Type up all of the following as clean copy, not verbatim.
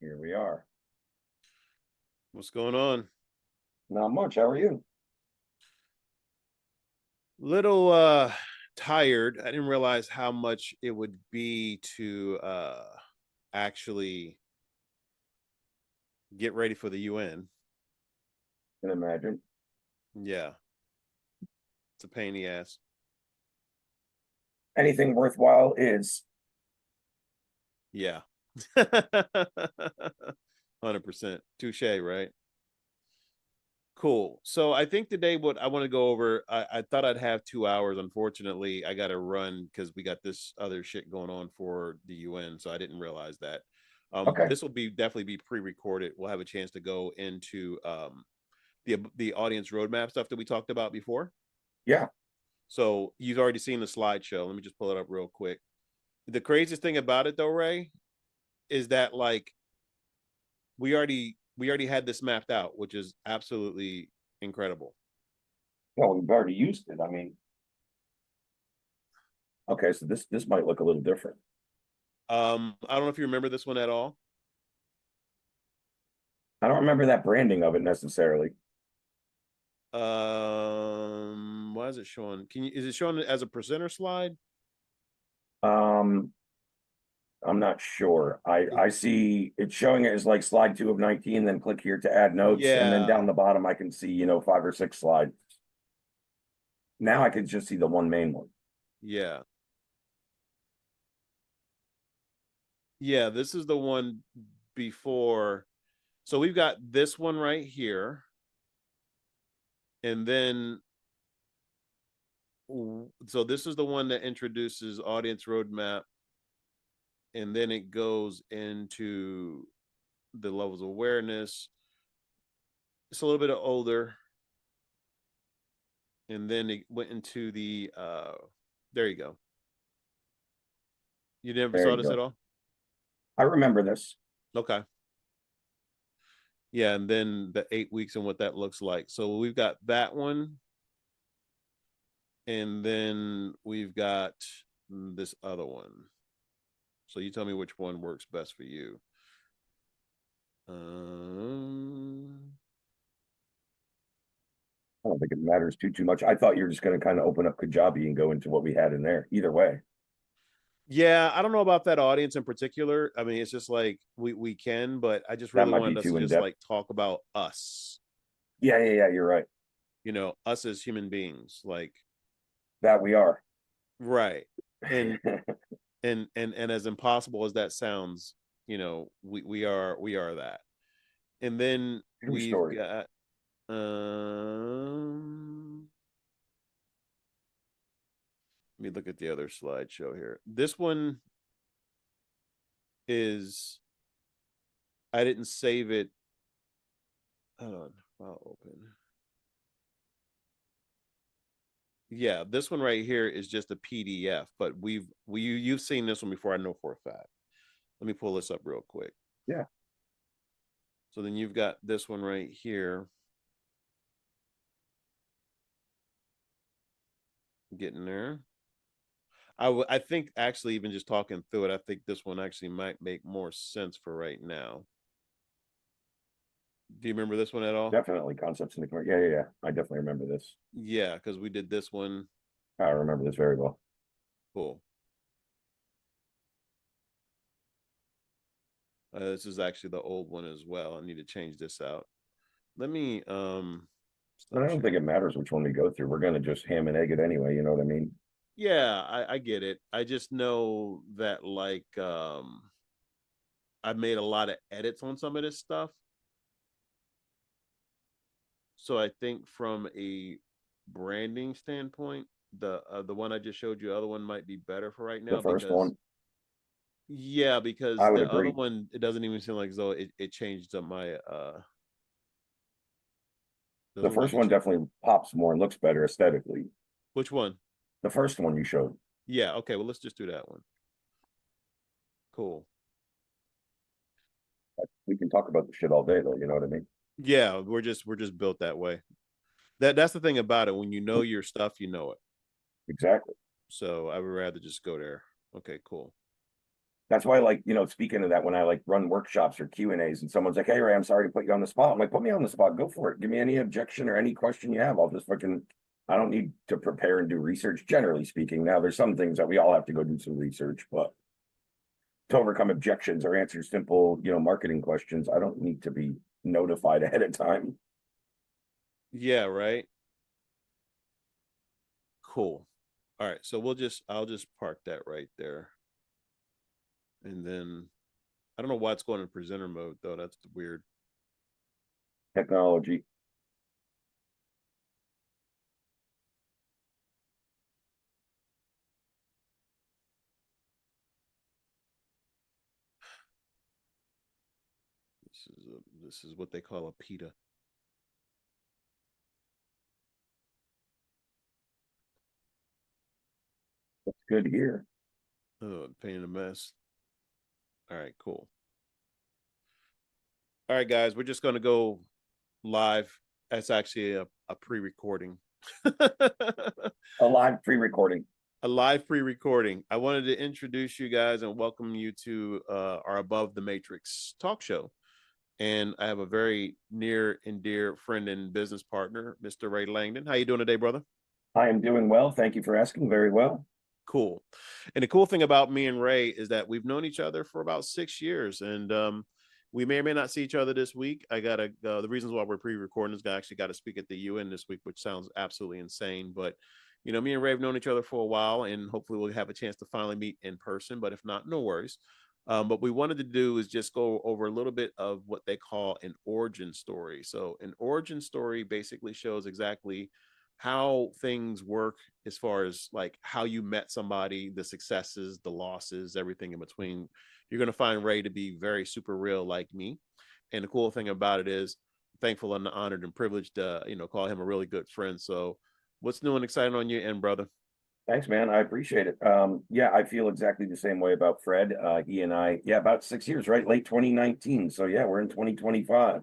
Here we are. What's going on? Not much. How are you? Little tired. I didn't realize how much it would be to actually get ready for the UN. Can imagine. Yeah, it's a pain in the ass. Anything worthwhile is. Yeah. 100%. Touche, right? Cool. So I think today what I want to go over, I thought I'd have 2 hours. Unfortunately, I got to run because we got this other shit going on for the UN. So I didn't realize that. Okay. This will be definitely be pre-recorded. We'll have a chance to go into the audience roadmap stuff that we talked about before. Yeah. So you've already seen the slideshow. Let me just pull it up real quick. The craziest thing about it though, Ray, is that like we already had this mapped out, which is absolutely incredible. Well, we've already used it. I mean, okay, so this might look a little different. I don't know if you remember this one at all. I don't remember that branding of it necessarily. Why is it showing? Is it showing as a presenter slide? Um, I'm not sure. I see it's showing it as like slide 2 of 19, then click here to add notes, and then Yeah, down the bottom I can see, 5 or 6 slides. Now I can just see the one main one. yeah, yeah. This is the one before. So we've got this one right here, and then so this is the one that introduces audience roadmap, and then it goes into the levels of awareness. It's a little bit older, and then it went into the there you go. You never There saw you this at go. all? I remember this. Okay. Yeah, and then the 8 weeks and what that looks like. So we've got that one, and then we've got this other one. So you tell me which one works best for you. Um, I don't think it matters too much. I thought you were just going to kind of open up Kajabi and go into what we had in there. Either way, yeah, I don't know about that audience in particular. I mean, it's just like we can, but I just that really might be wanted us to too in just depth. like talk about us, Yeah. You're right. us as human beings, like That we are. right. And and as impossible as that sounds, we are that. And then True we've story. got let me look at the other slideshow here. This one is I didn't save it. Hold on, file open. Yeah, this one right here is just a PDF, but you've seen this one before, I know for a fact. Let me pull this up real quick. Yeah. So then you've got this one right here. Getting there. I think actually even just talking through it, I think this one actually might make more sense for right now. Do you remember this one at all? Definitely concepts in the car. Yeah. I definitely remember this. Yeah, because we did this one. I remember this very well. Cool. This is actually the old one as well. I need to change this out. Let me But I stop don't think sharing. it matters which one we go through. We're going to just ham and egg it anyway. You know what I mean? Yeah, I get it. I just know that like I made a lot of edits on some of this stuff. So I think from a branding standpoint, the one I just showed you, the other one might be better for right The now first because one, yeah, I because would the other agree. one it doesn't even seem like as though it changed up my The doesn't first really one change. definitely pops more and looks better aesthetically. Which one? The first one you showed. Yeah, okay, well let's just do that one. Cool. We can talk about the shit all day, though. You know what I mean? Yeah, we're just built that way. That's the thing about it. When you know your stuff, you know it. Exactly. So I would rather just go there. Okay, cool. That's why, like, speaking of that, when I like run workshops or Q&As and someone's like, hey, Ray, I'm sorry to put you on the spot. I'm like, put me on the spot. Go for it. Give me any objection or any question you have. I'll just fucking, I don't need to prepare and do research, generally speaking. Now, there's some things that we all have to go do some research, but to overcome objections or answer simple, marketing questions, I don't need to be notified ahead of time. Yeah, right. Cool. All right, so I'll just park that right there. And then I don't know why it's going in presenter mode though. That's weird. Technology. This is what they call a PETA. That's good here. Oh, pain in the mess. All right, cool. All right, guys, we're just gonna go live. That's actually a pre-recording. A live pre-recording. A live pre-recording. I wanted to introduce you guys and welcome you to our Above the Matrix talk show. And I have a very near and dear friend and business partner, Mr. Ray Langdon. How you doing today, brother? I am doing well. Thank you for asking. Very well. Cool. And the cool thing about me and Ray is that we've known each other for about 6 years, and we may or may not see each other this week. I gotta the reasons why we're pre-recording is I actually got to speak at the UN this week, which sounds absolutely insane. But me and Ray have known each other for a while, and hopefully we'll have a chance to finally meet in person. But if not, no worries. What we wanted to do is just go over a little bit of what they call an origin story. So an origin story basically shows exactly how things work as far as like how you met somebody, the successes, the losses, everything in between. You're going to find Ray to be very super real like me. And the cool thing about it is thankful and honored and privileged to, call him a really good friend. So what's new and exciting on your end, brother? Thanks, man. I appreciate it. Yeah, I feel exactly the same way about Fred. He and I, yeah, about 6 years, right? Late 2019. So yeah, we're in 2025.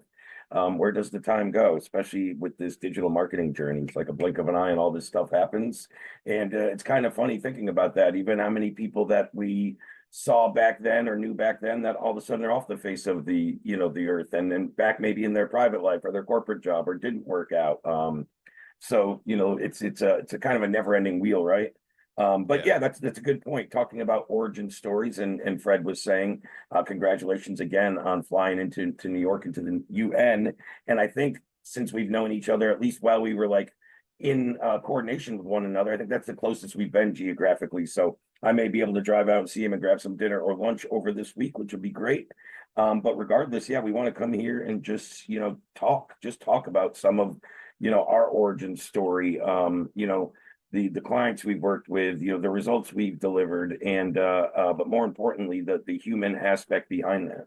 Where does the time go, especially with this digital marketing journey? It's like a blink of an eye and all this stuff happens. And it's kind of funny thinking about that, even how many people that we saw back then or knew back then that all of a sudden they're off the face of the earth and then back maybe in their private life or their corporate job or didn't work out. So it's a kind of a never ending wheel, right? But yeah, that's a good point. Talking about origin stories, and Fred was saying, congratulations again on flying into New York into the UN. And I think since we've known each other, at least while we were like in coordination with one another, I think that's the closest we've been geographically. So I may be able to drive out and see him and grab some dinner or lunch over this week, which would be great. But regardless, yeah, we want to come here and just talk about some of our origin story, the clients we've worked with, the results we've delivered, and but more importantly, the human aspect behind that.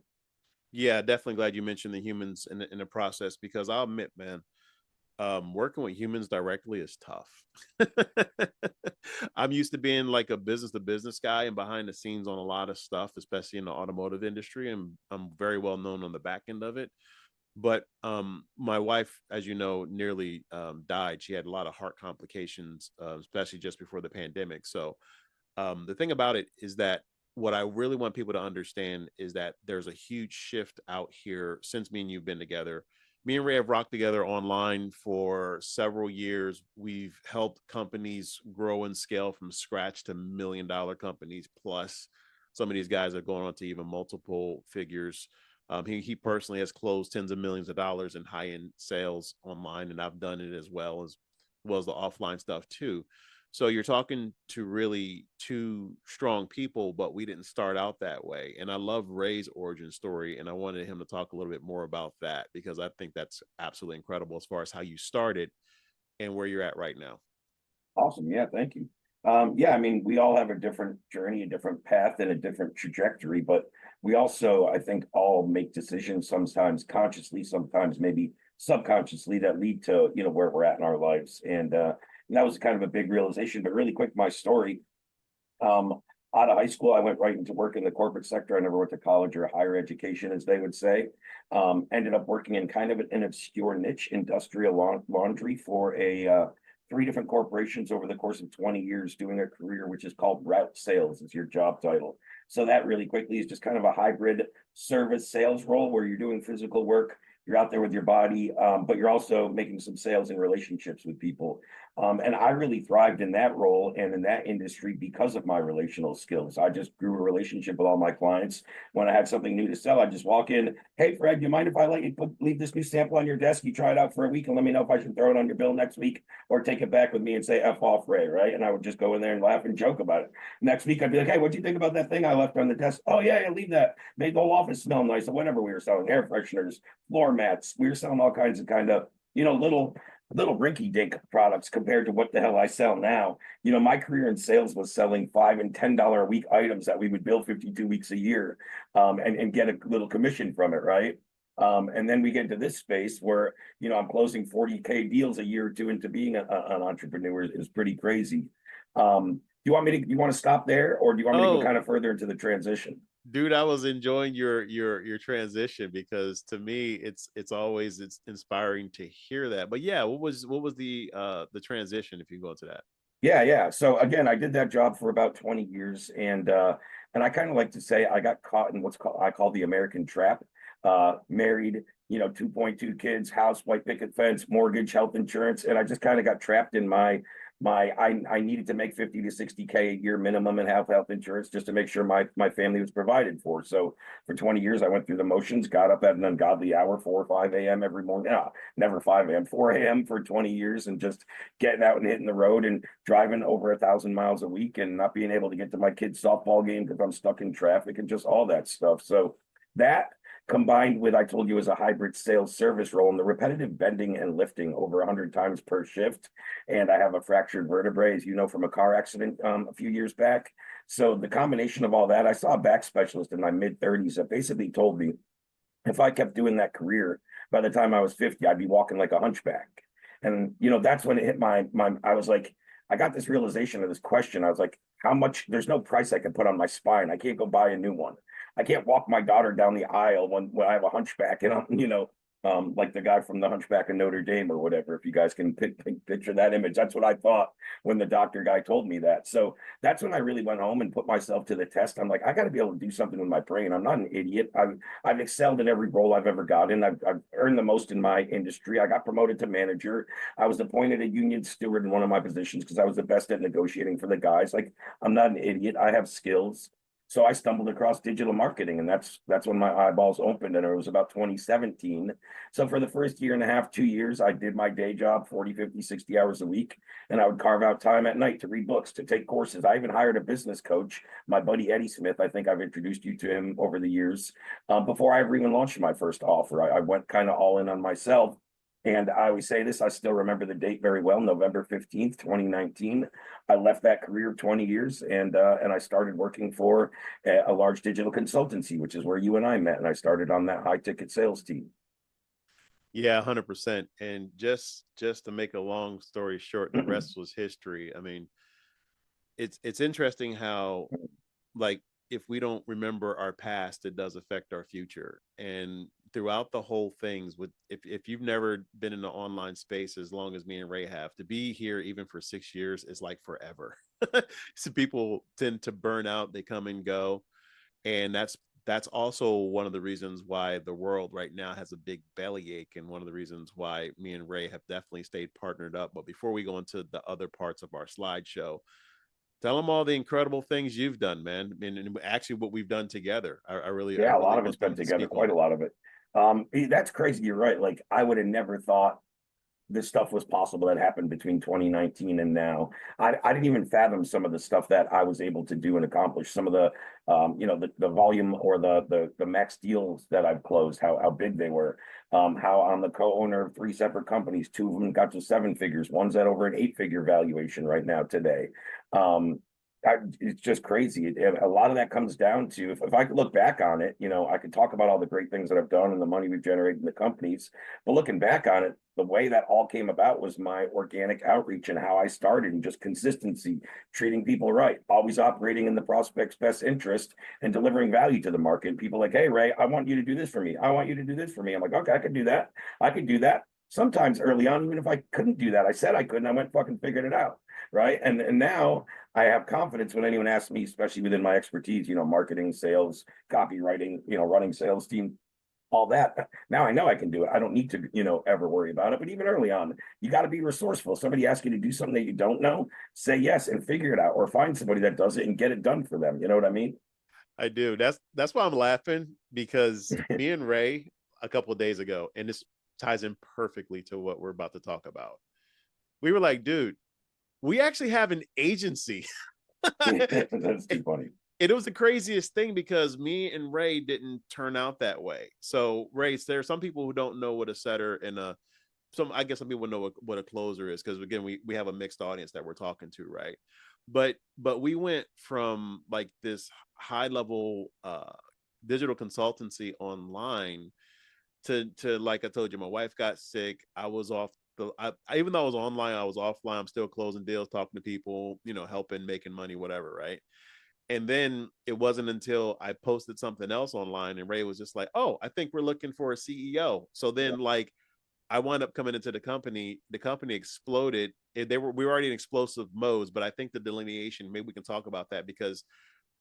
Yeah, definitely glad you mentioned the humans in the process, because I'll admit, man, working with humans directly is tough. I'm used to being like a business to business guy and behind the scenes on a lot of stuff, especially in the automotive industry, and I'm very well known on the back end of it. But my wife, as you know, nearly died. She had a lot of heart complications, especially just before the pandemic. So the thing about it is that what I really want people to understand is that there's a huge shift out here since me and you've been together. Me and Ray have rocked together online for several years. We've helped companies grow and scale from scratch to $1 million companies. Plus, some of these guys are going on to even multiple figures. He personally has closed tens of millions of dollars in high end sales online, and I've done it as well as the offline stuff too. So you're talking to really two strong people, but we didn't start out that way. And I love Ray's origin story, and I wanted him to talk a little bit more about that because I think that's absolutely incredible as far as how you started and where you're at right now. Awesome. Yeah, thank you. Yeah, I mean, we all have a different journey, a different path, and a different trajectory, but we also, I think, all make decisions sometimes consciously, sometimes maybe subconsciously that lead to, where we're at in our lives. And that was kind of a big realization. But really quick, my story. Out of high school, I went right into work in the corporate sector. I never went to college or higher education, as they would say. Ended up working in kind of an obscure niche, industrial laundry for a 3 different corporations over the course of 20 years, doing a career which is called route sales. It's your job title. So that really quickly is just kind of a hybrid service sales role where you're doing physical work, you're out there with your body, but you're also making some sales and relationships with people. And I really thrived in that role and in that industry because of my relational skills. I just grew a relationship with all my clients. When I had something new to sell, I just walk in. Hey, Fred, you mind if I let you leave this new sample on your desk? You try it out for a week and let me know if I should throw it on your bill next week or take it back with me and say F off Ray, right? And I would just go in there and laugh and joke about it. Next week, I'd be like, hey, what'd you think about that thing I left on the desk? Oh, yeah, yeah, leave that. Made the whole office smell nice. Or whatever we were selling, air fresheners, floor mats. We were selling all kinds of little rinky dink products compared to what the hell I sell now. My career in sales was selling $5 and $10 a week items that we would bill 52 weeks a year, and get a little commission from it, right? And then we get into this space where, I'm closing 40K deals a year or two into being an entrepreneur is pretty crazy. You want to stop there or do you want me to go Oh, kind of further into the transition? dude, I was enjoying your transition, because to me it's always it's inspiring to hear that. But yeah, what was the transition, if you go into that? Yeah, yeah. So again, I did that job for about 20 years and I kind of like to say I got caught in I call the American trap. Married, 2.2 kids, house, white picket fence, mortgage, health insurance, and I just kind of got trapped in I needed to make 50 to 60K a year minimum and have health insurance just to make sure my family was provided for. So for 20 years I went through the motions, got up at an ungodly hour, 4 or 5 a.m. every morning. Never 5 a.m., 4 a.m. for 20 years, and just getting out and hitting the road and driving over 1,000 miles a week and not being able to get to my kid's softball game because I'm stuck in traffic and just all that stuff. So that combined with, I told you, as a hybrid sales service role and the repetitive bending and lifting over 100 times per shift. And I have a fractured vertebrae, as you know, from a car accident a few years back. So the combination of all that, I saw a back specialist in my mid 30s that basically told me if I kept doing that career, by the time I was 50, I'd be walking like a hunchback. And that's when it hit I was like, I got this realization of this question. I was like, how much, there's no price I can put on my spine. I can't go buy a new one. I can't walk my daughter down the aisle when I have a hunchback and like the guy from the Hunchback of Notre Dame or whatever, if you guys can picture that image. That's what I thought when the doctor guy told me that. So that's when I really went home and put myself to the test. I'm like, I got to be able to do something with my brain. I'm not an idiot. I've excelled in every role I've ever gotten. I've earned the most in my industry. I got promoted to manager. I was appointed a union steward in one of my positions because I was the best at negotiating for the guys. Like, I'm not an idiot. I have skills. So I stumbled across digital marketing, and that's when my eyeballs opened, and it was about 2017. So for the first year and a half, 2 years, I did my day job 40, 50, 60 hours a week, and I would carve out time at night to read books, to take courses. I even hired a business coach, my buddy Eddie Smith. I think I've introduced you to him over the years. Before I ever even launched my first offer, I went kind of all in on myself. And I always say this, I still remember the date very well, November 15th, 2019. I left that career of 20 years and I started working for a large digital consultancy, which is where you and I met. And I started on that high ticket sales team. Yeah, 100%. And just to make a long story short, the rest was history. I mean, it's interesting how, like, if we don't remember our past, it does affect our future. And throughout the whole things, with if you've never been in the online space as long as me and Ray have, to be here even for 6 years is like forever. So people tend to burn out, they come and go. And that's also one of the reasons why the world right now has a big bellyache, and one of the reasons why me and Ray have definitely stayed partnered up. But before we go into the other parts of our slideshow, tell them all the incredible things you've done, man. And actually what we've done together. I Yeah, a really lot of it's want been them to together, speak on quite a it. lot of it. That's crazy. You're right. Like, I would have never thought this stuff was possible that happened between 2019 and now. I didn't even fathom some of the stuff that I was able to do and accomplish. Some of the volume or the max deals that I've closed, how big they were. How I'm the co-owner of 3 separate companies. 2 of them got to 7 figures. One's at over an 8-figure valuation right now today. It's just crazy. A lot of that comes down to, if I could look back on it, I could talk about all the great things that I've done and the money we've generated in the companies. But looking back on it, the way that all came about was my organic outreach and how I started, and just consistency, treating people right, always operating in the prospect's best interest and delivering value to the market. People like, hey, Ray, I want you to do this for me. I want you to do this for me. I'm like, okay, I could do that. I could do that. sometimes early on, even if I couldn't do that, I said I couldn't, I went fucking figured it out. Right. And now I have confidence when anyone asks me, especially within my expertise, marketing, sales, copywriting, running sales team, all that. Now I know I can do it. I don't need to, ever worry about it. But even early on, you got to be resourceful. Somebody asks you to do something that you don't know, say yes and figure it out, or find somebody that does it and get it done for them. You know what I mean? I do. That's why I'm laughing, because me and Ray a couple of days ago, and this ties in perfectly to what we're about to talk about. We were like, dude, we actually have an agency. That's too funny. It was the craziest thing because me and Ray didn't turn out that way. So Ray, there are some people who don't know what a setter and I guess some people know what a closer is, because again, we have a mixed audience that we're talking to, right? But we went from like this high level digital consultancy online to like I told you, my wife got sick. I was off even though I was online, I was offline. I'm still closing deals, talking to people, helping, making money, whatever, right? And then it wasn't until I posted something else online and Ray was just like, "Oh, I think we're looking for a CEO." So then like I wound up coming into the company. The company exploded. We were already in explosive modes, but I think the delineation, maybe we can talk about that, because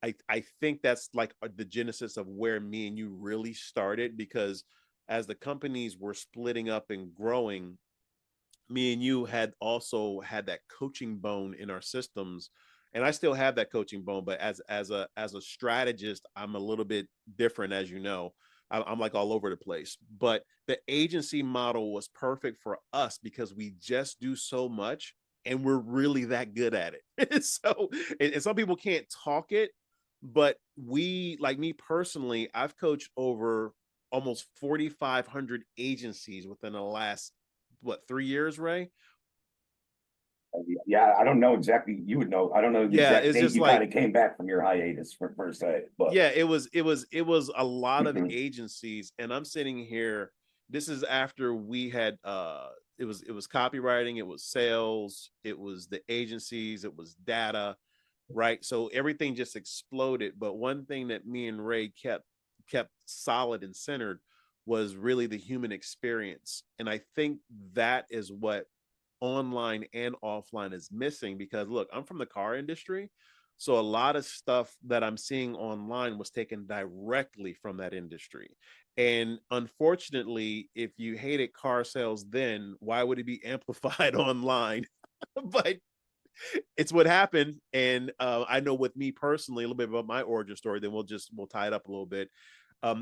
I think that's like the genesis of where me and you really started, because as the companies were splitting up and growing, me and you had also had that coaching bone in our systems, and I still have that coaching bone, but as a strategist, I'm a little bit different, as you know. I'm like all over the place, but the agency model was perfect for us because we just do so much and we're really that good at it. So and some people can't talk it, but we, like me personally, I've coached over almost 4,500 agencies within the last, what, 3 years, Ray? Yeah, I don't know exactly. You would know. I don't know the Yeah, exact it's date just you kind like, of came back from your hiatus per se, but yeah, it was a lot of agencies, and I'm sitting here. This is after we had it was copywriting, it was sales, it was the agencies, it was data, right? So everything just exploded. But one thing that me and Ray kept solid and centered was really the human experience. And I think that is what online and offline is missing, because look, I'm from the car industry. So a lot of stuff that I'm seeing online was taken directly from that industry. And unfortunately, if you hated car sales then, why would it be amplified online? But it's what happened. And I know with me personally, a little bit about my origin story, then we'll tie it up a little bit.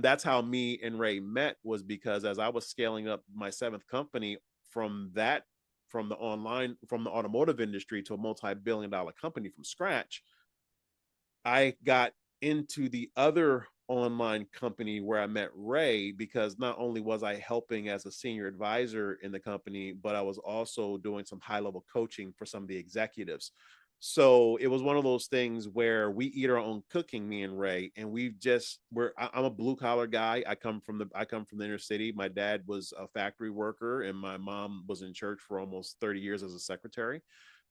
That's how me and Ray met, was because as I was scaling up my seventh company from that, from the automotive industry to a multi-billion-dollar company from scratch, I got into the other online company where I met Ray, because not only was I helping as a senior advisor in the company, but I was also doing some high level coaching for some of the executives. So it was one of those things where we eat our own cooking, me and Ray, and I'm a blue collar guy. I come from the inner city. My dad was a factory worker and my mom was in church for almost 30 years as a secretary.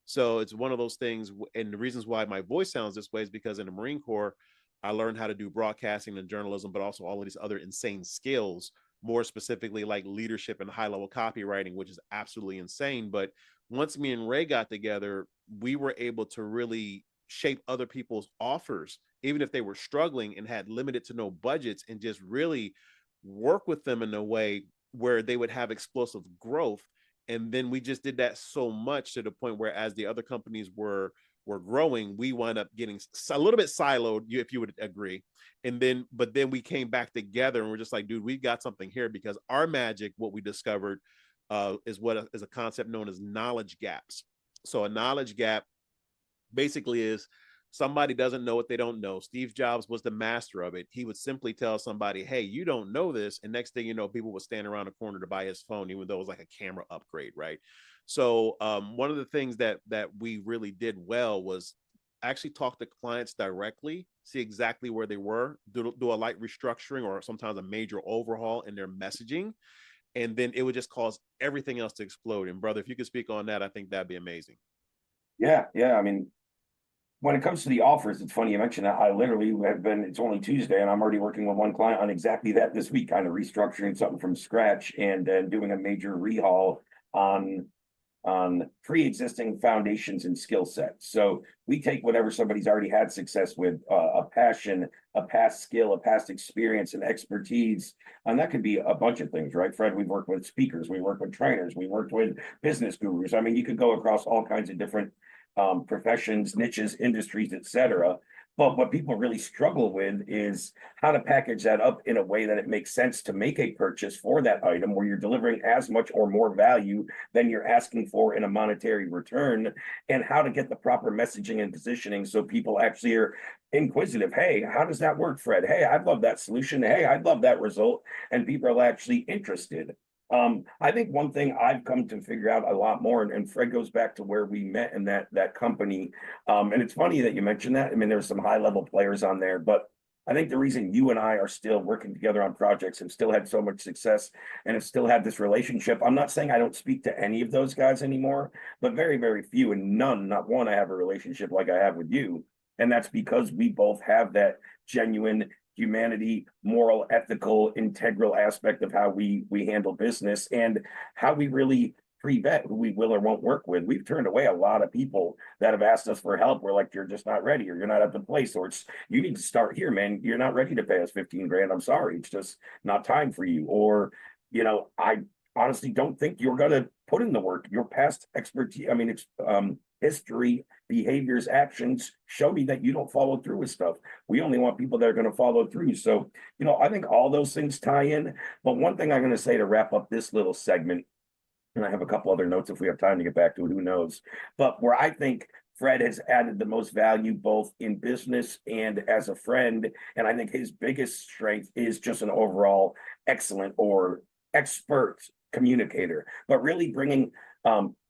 So it's one of those things. And the reasons why my voice sounds this way is because in the Marine Corps, I learned how to do broadcasting and journalism, but also all of these other insane skills, more specifically like leadership and high level copywriting, which is absolutely insane. But once me and Ray got together, we were able to really shape other people's offers, even if they were struggling and had limited to no budgets, and just really work with them in a way where they would have explosive growth. And then we just did that so much to the point where as the other companies were growing, we wound up getting a little bit siloed, if you would agree. But then we came back together and we're just like, dude, we got something here, because our magic, what we discovered, is a concept known as knowledge gaps. So a knowledge gap basically is somebody doesn't know what they don't know. Steve Jobs was the master of it. He would simply tell somebody, hey, you don't know this. And next thing you know, people would stand around the corner to buy his phone, even though it was like a camera upgrade, right? So one of the things that we really did well was actually talk to clients directly, see exactly where they were, do a light restructuring or sometimes a major overhaul in their messaging. And then it would just cause everything else to explode. And brother, if you could speak on that, I think that'd be amazing. yeah, yeah. I mean, when it comes to the offers, it's funny you mentioned that. I literally have been, it's only Tuesday and I'm already working with one client on exactly that this week, kind of restructuring something from scratch and then doing a major rehaul on pre-existing foundations and skill sets. So we take whatever somebody's already had success with, a passion, a past skill, a past experience and expertise. And that could be a bunch of things, right, Fred? We've worked with speakers, we work with trainers, we worked with business gurus. I mean, you could go across all kinds of different professions, niches, industries, etc. But what people really struggle with is how to package that up in a way that it makes sense to make a purchase for that item where you're delivering as much or more value than you're asking for in a monetary return, and how to get the proper messaging and positioning so people actually are inquisitive. Hey, how does that work, Fred? Hey, I'd love that solution. Hey, I'd love that result. And people are actually interested. I think one thing I've come to figure out a lot more, and Fred goes back to where we met in that company. And it's funny that you mentioned that. I mean, there's some high level players on there, but I think the reason you and I are still working together on projects and still had so much success and have still had this relationship. I'm not saying I don't speak to any of those guys anymore, but very, very few, and none, not one, I have a relationship like I have with you. And that's because we both have that genuine humanity, moral, ethical, integral aspect of how we handle business and how we really pre-vet who we will or won't work with. We've turned away a lot of people that have asked us for help. We're like, you're just not ready, or you're not at the place, or it's you need to start here, man. You're not ready to pay us 15 grand. I'm sorry, it's just not time for you. Or, I honestly don't think you're gonna put in the work. Your past expertise, I mean, it's history, behaviors, actions show me that you don't follow through with stuff. We only want people that are going to follow through. So, I think all those things tie in. But one thing I'm going to say to wrap up this little segment, and I have a couple other notes if we have time to get back to it, who knows? But where I think Fred has added the most value both in business and as a friend, and I think his biggest strength is just an overall excellent or expert communicator, but really bringing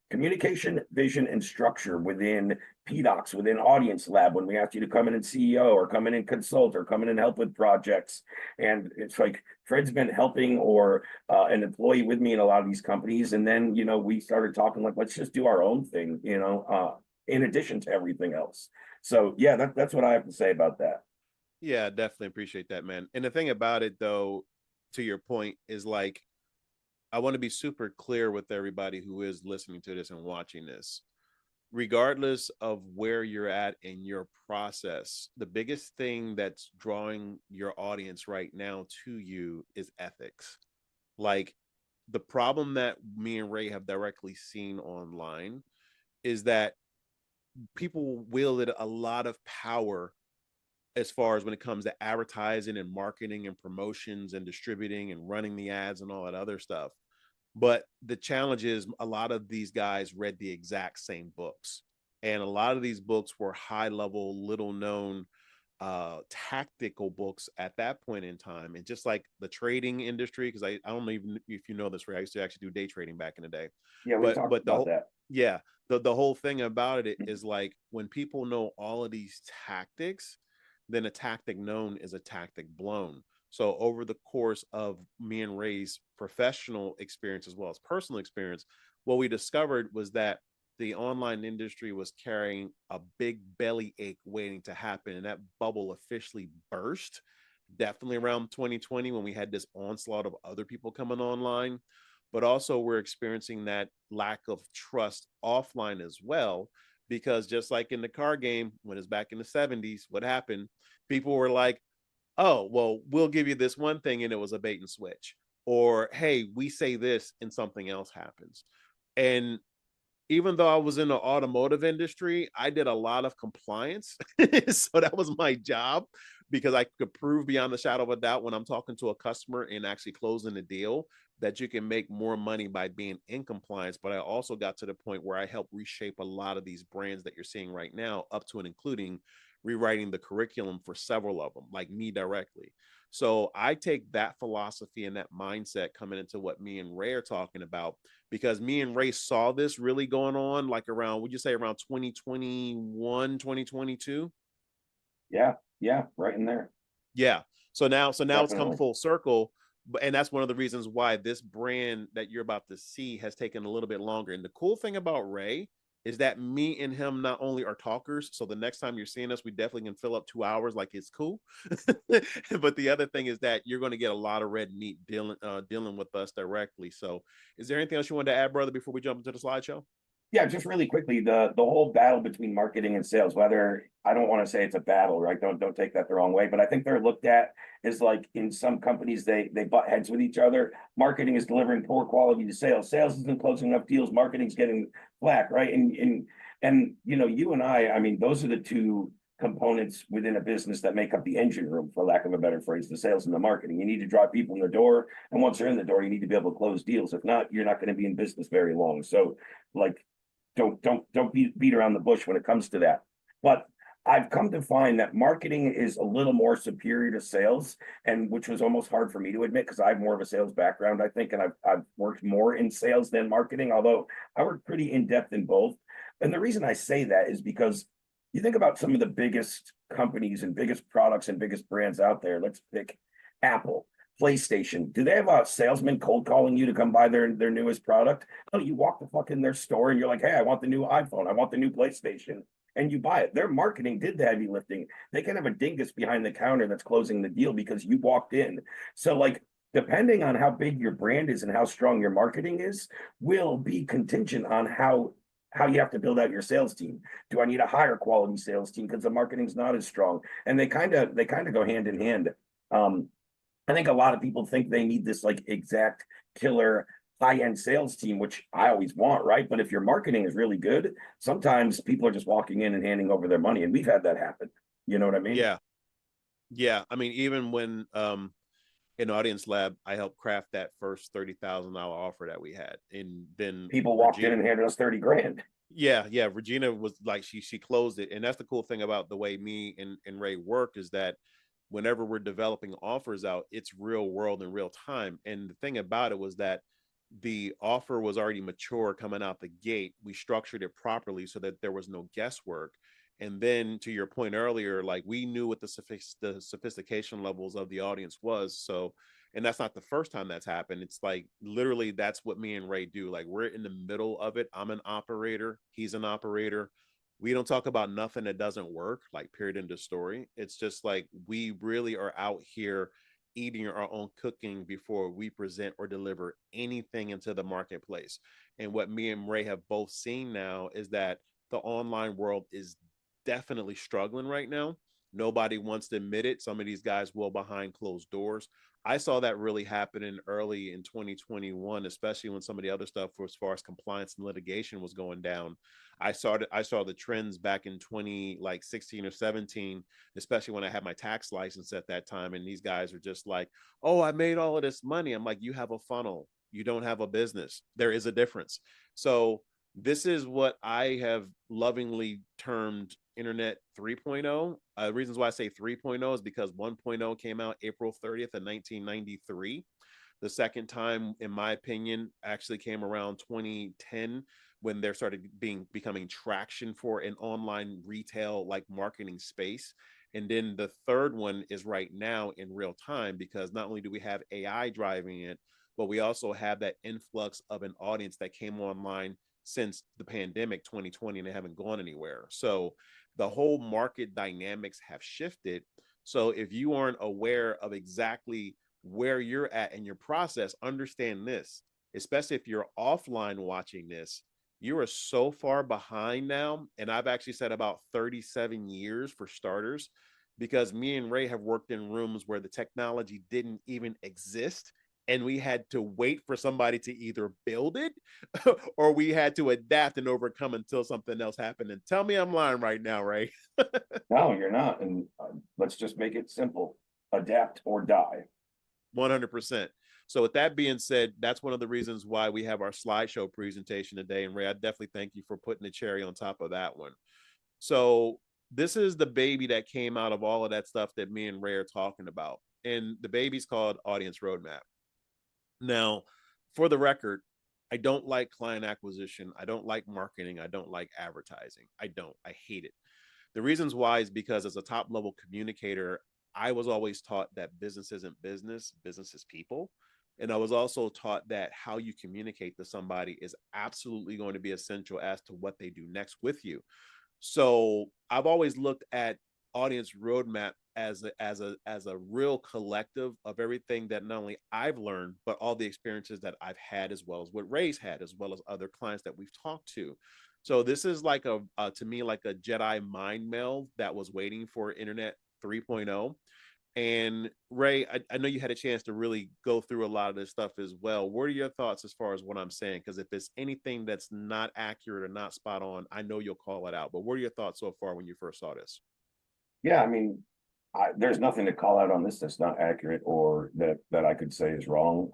communication, vision, and structure within PDocs, within Audience Lab, when we ask you to come in and CEO or come in and consult or come in and help with projects. And it's like Fred's been helping or an employee with me in a lot of these companies. And then, we started talking like, let's just do our own thing, in addition to everything else. So yeah, that's what I have to say about that. Yeah, definitely appreciate that, man. And the thing about it, though, to your point, is like, I want to be super clear with everybody who is listening to this and watching this. Regardless of where you're at in your process, the biggest thing that's drawing your audience right now to you is ethics. Like, the problem that me and Ray have directly seen online is that people wielded a lot of power as far as when it comes to advertising and marketing and promotions and distributing and running the ads and all that other stuff. But the challenge is a lot of these guys read the exact same books. And a lot of these books were high level, little known tactical books at that point in time. And just like the trading industry, because I don't know even if you know this, Ray, I used to actually do day trading back in the day. Yeah, we talked But the about whole, that. yeah, the whole thing about it is like when people know all of these tactics, then a tactic known is a tactic blown. So over the course of me and Ray's professional experience as well as personal experience, what we discovered was that the online industry was carrying a big belly ache waiting to happen. And that bubble officially burst definitely around 2020 when we had this onslaught of other people coming online. But also, we're experiencing that lack of trust offline as well. Because just like in the car game, when it's back in the 70s, what happened? People were like, oh, well, we'll give you this one thing and it was a bait and switch. Or, hey, we say this and something else happens. And even though I was in the automotive industry, I did a lot of compliance. So that was my job because I could prove beyond the shadow of a doubt when I'm talking to a customer and actually closing a deal that you can make more money by being in compliance. But I also got to the point where I helped reshape a lot of these brands that you're seeing right now, up to and including rewriting the curriculum for several of them, like me directly. So I take that philosophy and that mindset coming into what me and Ray are talking about, because me and Ray saw this really going on like around, would you say around 2021, 2022? Yeah, yeah, right in there. Yeah. So now it's come Definitely. full circle. And that's one of the reasons why this brand that you're about to see has taken a little bit longer. And the cool thing about Ray is that me and him not only are talkers, so the next time you're seeing us, we definitely can fill up 2 hours, like it's cool. But the other thing is that you're going to get a lot of red meat dealing with us directly. So, is there anything else you wanted to add, brother, before we jump into the slideshow? Yeah, just really quickly, the whole battle between marketing and sales, whether I don't want to say it's a battle, right? Don't take that the wrong way, but I think they're looked at as like in some companies they butt heads with each other. Marketing is delivering poor quality to sales. Sales isn't closing enough deals. Marketing's getting flack, right? And you know, you and I mean, those are the two components within a business that make up the engine room, for lack of a better phrase, the sales and the marketing. You need to drive people in the door, and once they're in the door, you need to be able to close deals. If not, you're not going to be in business very long. So, like don't beat around the bush when it comes to that. But I've come to find that marketing is a little more superior to sales, and which was almost hard for me to admit because I have more of a sales background, I think, and I've worked more in sales than marketing, although I work pretty in depth in both. And the reason I say that is because you think about some of the biggest companies and biggest products and biggest brands out there. Let's pick Apple. PlayStation, do they have a salesman cold calling you to come buy their newest product? Oh, you walk the fuck in their store and you're like, hey, I want the new iPhone, I want the new PlayStation, and you buy it. Their marketing did the heavy lifting. They can have a dingus behind the counter that's closing the deal because you walked in. So, like, depending on how big your brand is and how strong your marketing is, will be contingent on how you have to build out your sales team. Do I need a higher quality sales team because the marketing's not as strong? And they kind of go hand in hand. Um, I think a lot of people think they need this like exact killer high-end sales team, which I always want, right? But if your marketing is really good, sometimes people are just walking in and handing over their money. And we've had that happen. You know what I mean? Yeah, yeah. I mean, even when in Audience Lab, I helped craft that first $30,000 offer that we had, and then People walked in Regina. and handed us 30 grand. Yeah, yeah. Regina was like she closed it, and that's the cool thing about the way me and Ray work is that whenever we're developing offers out, it's real world in real time. And the thing about it was that the offer was already mature coming out the gate. We structured it properly so that there was no guesswork. And then to your point earlier, like we knew what the sophistication levels of the audience was. So, and that's not the first time that's happened. It's like literally that's what me and Ray do. Like we're in the middle of it. I'm an operator. He's an operator. We don't talk about nothing that doesn't work, like period end of story. It's just like we really are out here eating our own cooking before we present or deliver anything into the marketplace. And what me and Ray have both seen now is that the online world is definitely struggling right now. Nobody wants to admit it. Some of these guys will behind closed doors. I saw that really happening early in 2021, especially when some of the other stuff as far as compliance and litigation was going down. I saw the trends back in 20 like 16 or 17, especially when I had my tax license at that time. And these guys are just like, oh, I made all of this money. I'm like, you have a funnel. You don't have a business. There is a difference. So this is what I have lovingly termed Internet 3.0. Reasons why I say 3.0 is because 1.0 came out April 30th of 1993. The second time, in my opinion, actually came around 2010 when there started becoming traction for an online retail like marketing space. And then the third one is right now in real time because not only do we have AI driving it, but we also have that influx of an audience that came online since the pandemic 2020 and they haven't gone anywhere. So the whole market dynamics have shifted. So if you aren't aware of exactly where you're at in your process, understand this, especially if you're offline watching this, you are so far behind now. And I've actually said about 37 years for starters, because me and Ray have worked in rooms where the technology didn't even exist. And we had to wait for somebody to either build it or we had to adapt and overcome until something else happened. And tell me I'm lying right now, Ray. No, you're not. And let's just make it simple: adapt or die. 100%. So with that being said, that's one of the reasons why we have our slideshow presentation today. And Ray, I definitely thank you for putting the cherry on top of that one. So this is the baby that came out of all of that stuff that me and Ray are talking about. And the baby's called Audience Roadmap. Now, for the record, I don't like client acquisition. I don't like marketing. I don't like advertising. I don't. I hate it. The reasons why is because as a top level communicator, I was always taught that business isn't business, business is people. And I was also taught that how you communicate to somebody is absolutely going to be essential as to what they do next with you. So I've always looked at audience roadmap as a real collective of everything that not only I've learned, but all the experiences that I've had, as well as what Ray's had, as well as other clients that we've talked to. So this is like to me, like a Jedi mind meld that was waiting for Internet 3.0. And Ray, I know you had a chance to really go through a lot of this stuff as well. What are your thoughts as far as what I'm saying? Because if it's anything that's not accurate or not spot on, I know you'll call it out. But what are your thoughts so far when you first saw this? Yeah, I mean, there's nothing to call out on this that's not accurate or that I could say is wrong.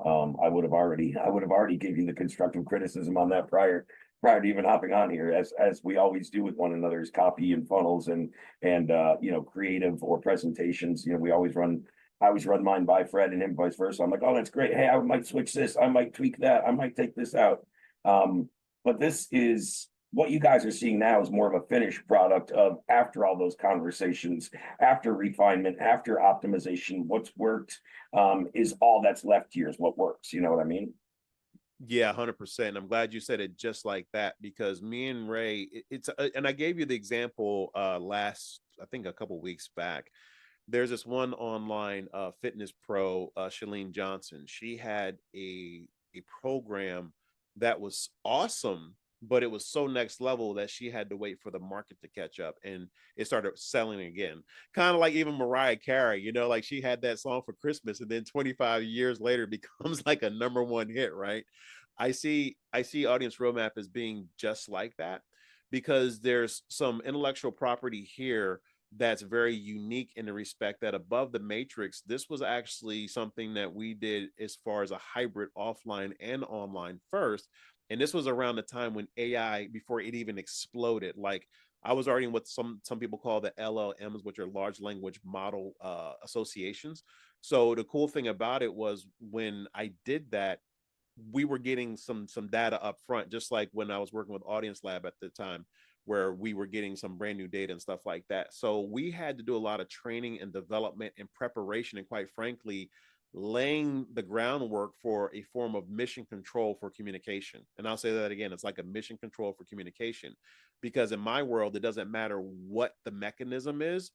I would have already gave you the constructive criticism on that prior to even hopping on here, as we always do with one another's copy and funnels and creative or presentations. We always run. I always run mine by Fred and him vice versa. I'm like, oh, that's great. Hey, I might switch this. I might tweak that. I might take this out. But this is what you guys are seeing now is more of a finished product of after all those conversations, after refinement, after optimization, what's worked is all that's left here is what works. You know what I mean? Yeah, 100%. I'm glad you said it just like that, because me and Ray, it's and I gave you the example last, I think a couple weeks back. There's this one online fitness pro, Shalene Johnson. She had a program that was awesome, but it was so next level that she had to wait for the market to catch up, and it started selling again. Kind of like even Mariah Carey, like she had that song for Christmas, and then 25 years later becomes like a number one hit, right? I see audience roadmap as being just like that, because there's some intellectual property here that's very unique in the respect that above the matrix, this was actually something that we did as far as a hybrid offline and online first. And this was around the time when AI, before it even exploded. Like, I was already in what some people call the LLMs, which are large language model associations. So the cool thing about it was when I did that, we were getting some data up front, just like when I was working with Audience Lab at the time, where we were getting some brand new data and stuff like that. So we had to do a lot of training and development and preparation, and quite frankly, laying the groundwork for a form of mission control for communication. And I'll say that again, it's like a mission control for communication, because in my world, it doesn't matter what the mechanism is.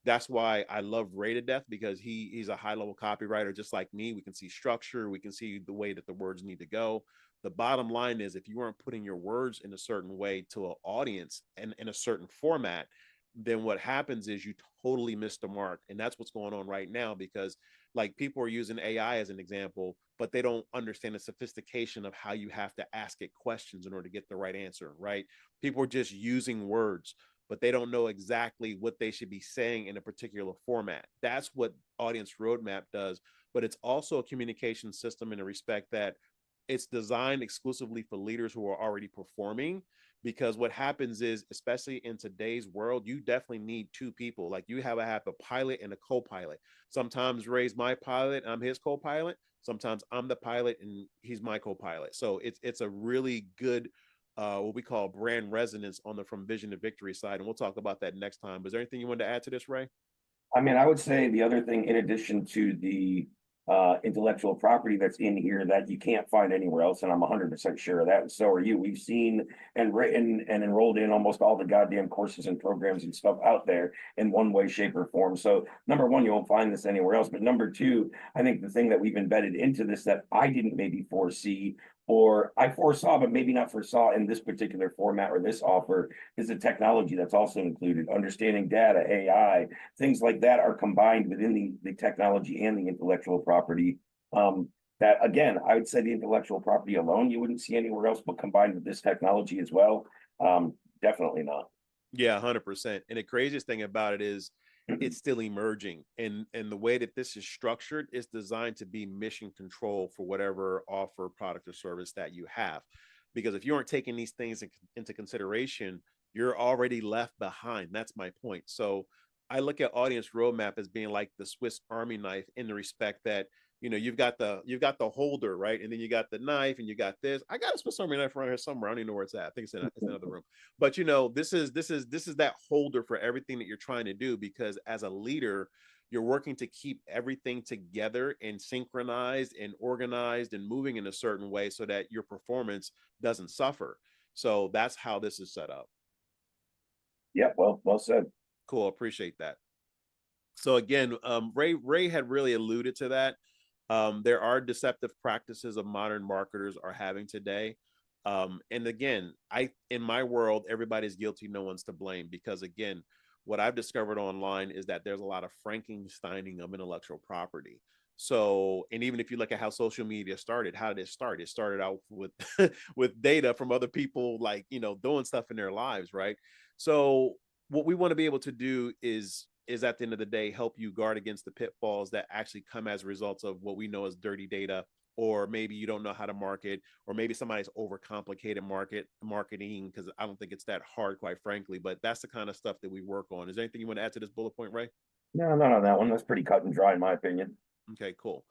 That's why I love Ray to death, because he's a high level copywriter just like me. We can see structure, we can see the way that the words need to go. The bottom line is, if you aren't putting your words in a certain way to an audience and in a certain format, then what happens is you totally miss the mark. And that's what's going on right now, because like people are using AI as an example, but they don't understand the sophistication of how you have to ask it questions in order to get the right answer, right? People are just using words, but they don't know exactly what they should be saying in a particular format. That's what Audience Roadmap does. But it's also a communication system in the respect that it's designed exclusively for leaders who are already performing. Because what happens is, especially in today's world, you definitely need two people. Like, you have a pilot and a co-pilot. Sometimes Ray's my pilot, I'm his co-pilot. Sometimes I'm the pilot and he's my co-pilot. So it's a really good what we call brand resonance on the From Vision to Victory side, and we'll talk about that next time. Is there anything you wanted to add to this, Ray? I mean, I would say the other thing, in addition to the intellectual property that's in here that you can't find anywhere else, and I'm 100% sure of that, and so are you. We've seen and written and enrolled in almost all the goddamn courses and programs and stuff out there in one way, shape, or form. So, number one, you won't find this anywhere else. But number two, I think the thing that we've embedded into this that I didn't maybe foresee, or I foresaw, but maybe not foresaw in this particular format or this offer, is the technology that's also included. Understanding data, AI, things like that are combined within the technology and the intellectual property. That again, I would say the intellectual property alone you wouldn't see anywhere else, but combined with this technology as well, definitely not. Yeah, 100%. And the craziest thing about it is, it's still emerging, and the way that this is structured is designed to be mission control for whatever offer, product, or service that you have. Because if you aren't taking these things into consideration, you're already left behind. That's my point. So I look at Audience Roadmap as being like the Swiss Army knife, in the respect that, you've got the holder, right? And then you got the knife, and you got this. I got a Swiss Army knife around here somewhere. I don't even know where it's at. I think it's in another room. But this is that holder for everything that you're trying to do. Because as a leader, you're working to keep everything together and synchronized and organized and moving in a certain way so that your performance doesn't suffer. So that's how this is set up. Yeah, well said. Cool. Appreciate that. So again, Ray had really alluded to that. There are deceptive practices of modern marketers are having today. And again, in my world, everybody's guilty, no one's to blame, because again, what I've discovered online is that there's a lot of Frankensteining of intellectual property. So, and even if you look at how social media started, how did it start? It started out with with data from other people, like, doing stuff in their lives, right? So what we want to be able to do is at the end of the day help you guard against the pitfalls that actually come as results of what we know as dirty data, or maybe you don't know how to market, or maybe somebody's overcomplicated marketing, because I don't think it's that hard, quite frankly. But that's the kind of stuff that we work on. Is there anything you want to add to this bullet point, Ray? No, not on that one. That's pretty cut and dry in my opinion. Okay, cool.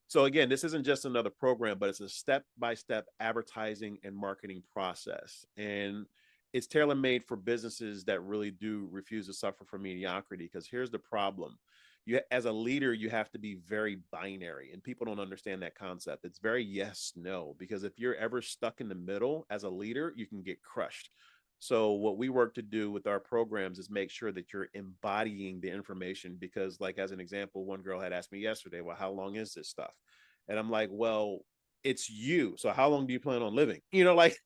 So again, this isn't just another program, but it's a step-by-step advertising and marketing process. And it's tailor-made for businesses that really do refuse to suffer from mediocrity. Because here's the problem. You, as a leader, you have to be very binary, and people don't understand that concept. It's very yes, no, because if you're ever stuck in the middle as a leader, you can get crushed. So what we work to do with our programs is make sure that you're embodying the information. Because, like, as an example, one girl had asked me yesterday, well, how long is this stuff? And I'm like, well, it's you. So how long do you plan on living? Like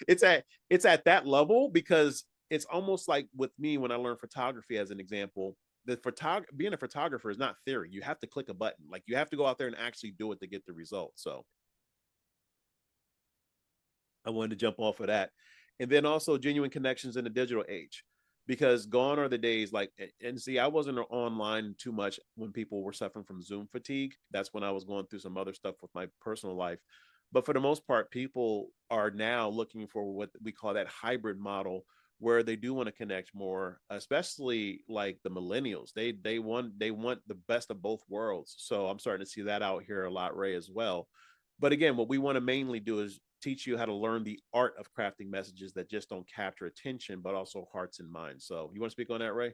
it's at that level, because it's almost like with me when I learned photography, as an example. Being a photographer is not theory. You have to click a button. Like, you have to go out there and actually do it to get the result. So I wanted to jump off of that. And then also genuine connections in the digital age, because gone are the days like, and see, I wasn't online too much when people were suffering from Zoom fatigue. That's when I was going through some other stuff with my personal life. But for the most part, people are now looking for what we call that hybrid model, where they do want to connect more, especially like the millennials. They want the best of both worlds. So I'm starting to see that out here a lot, Ray, as well. But again, what we want to mainly do is teach you how to learn the art of crafting messages that just don't capture attention, but also hearts and minds. So you want to speak on that, Ray?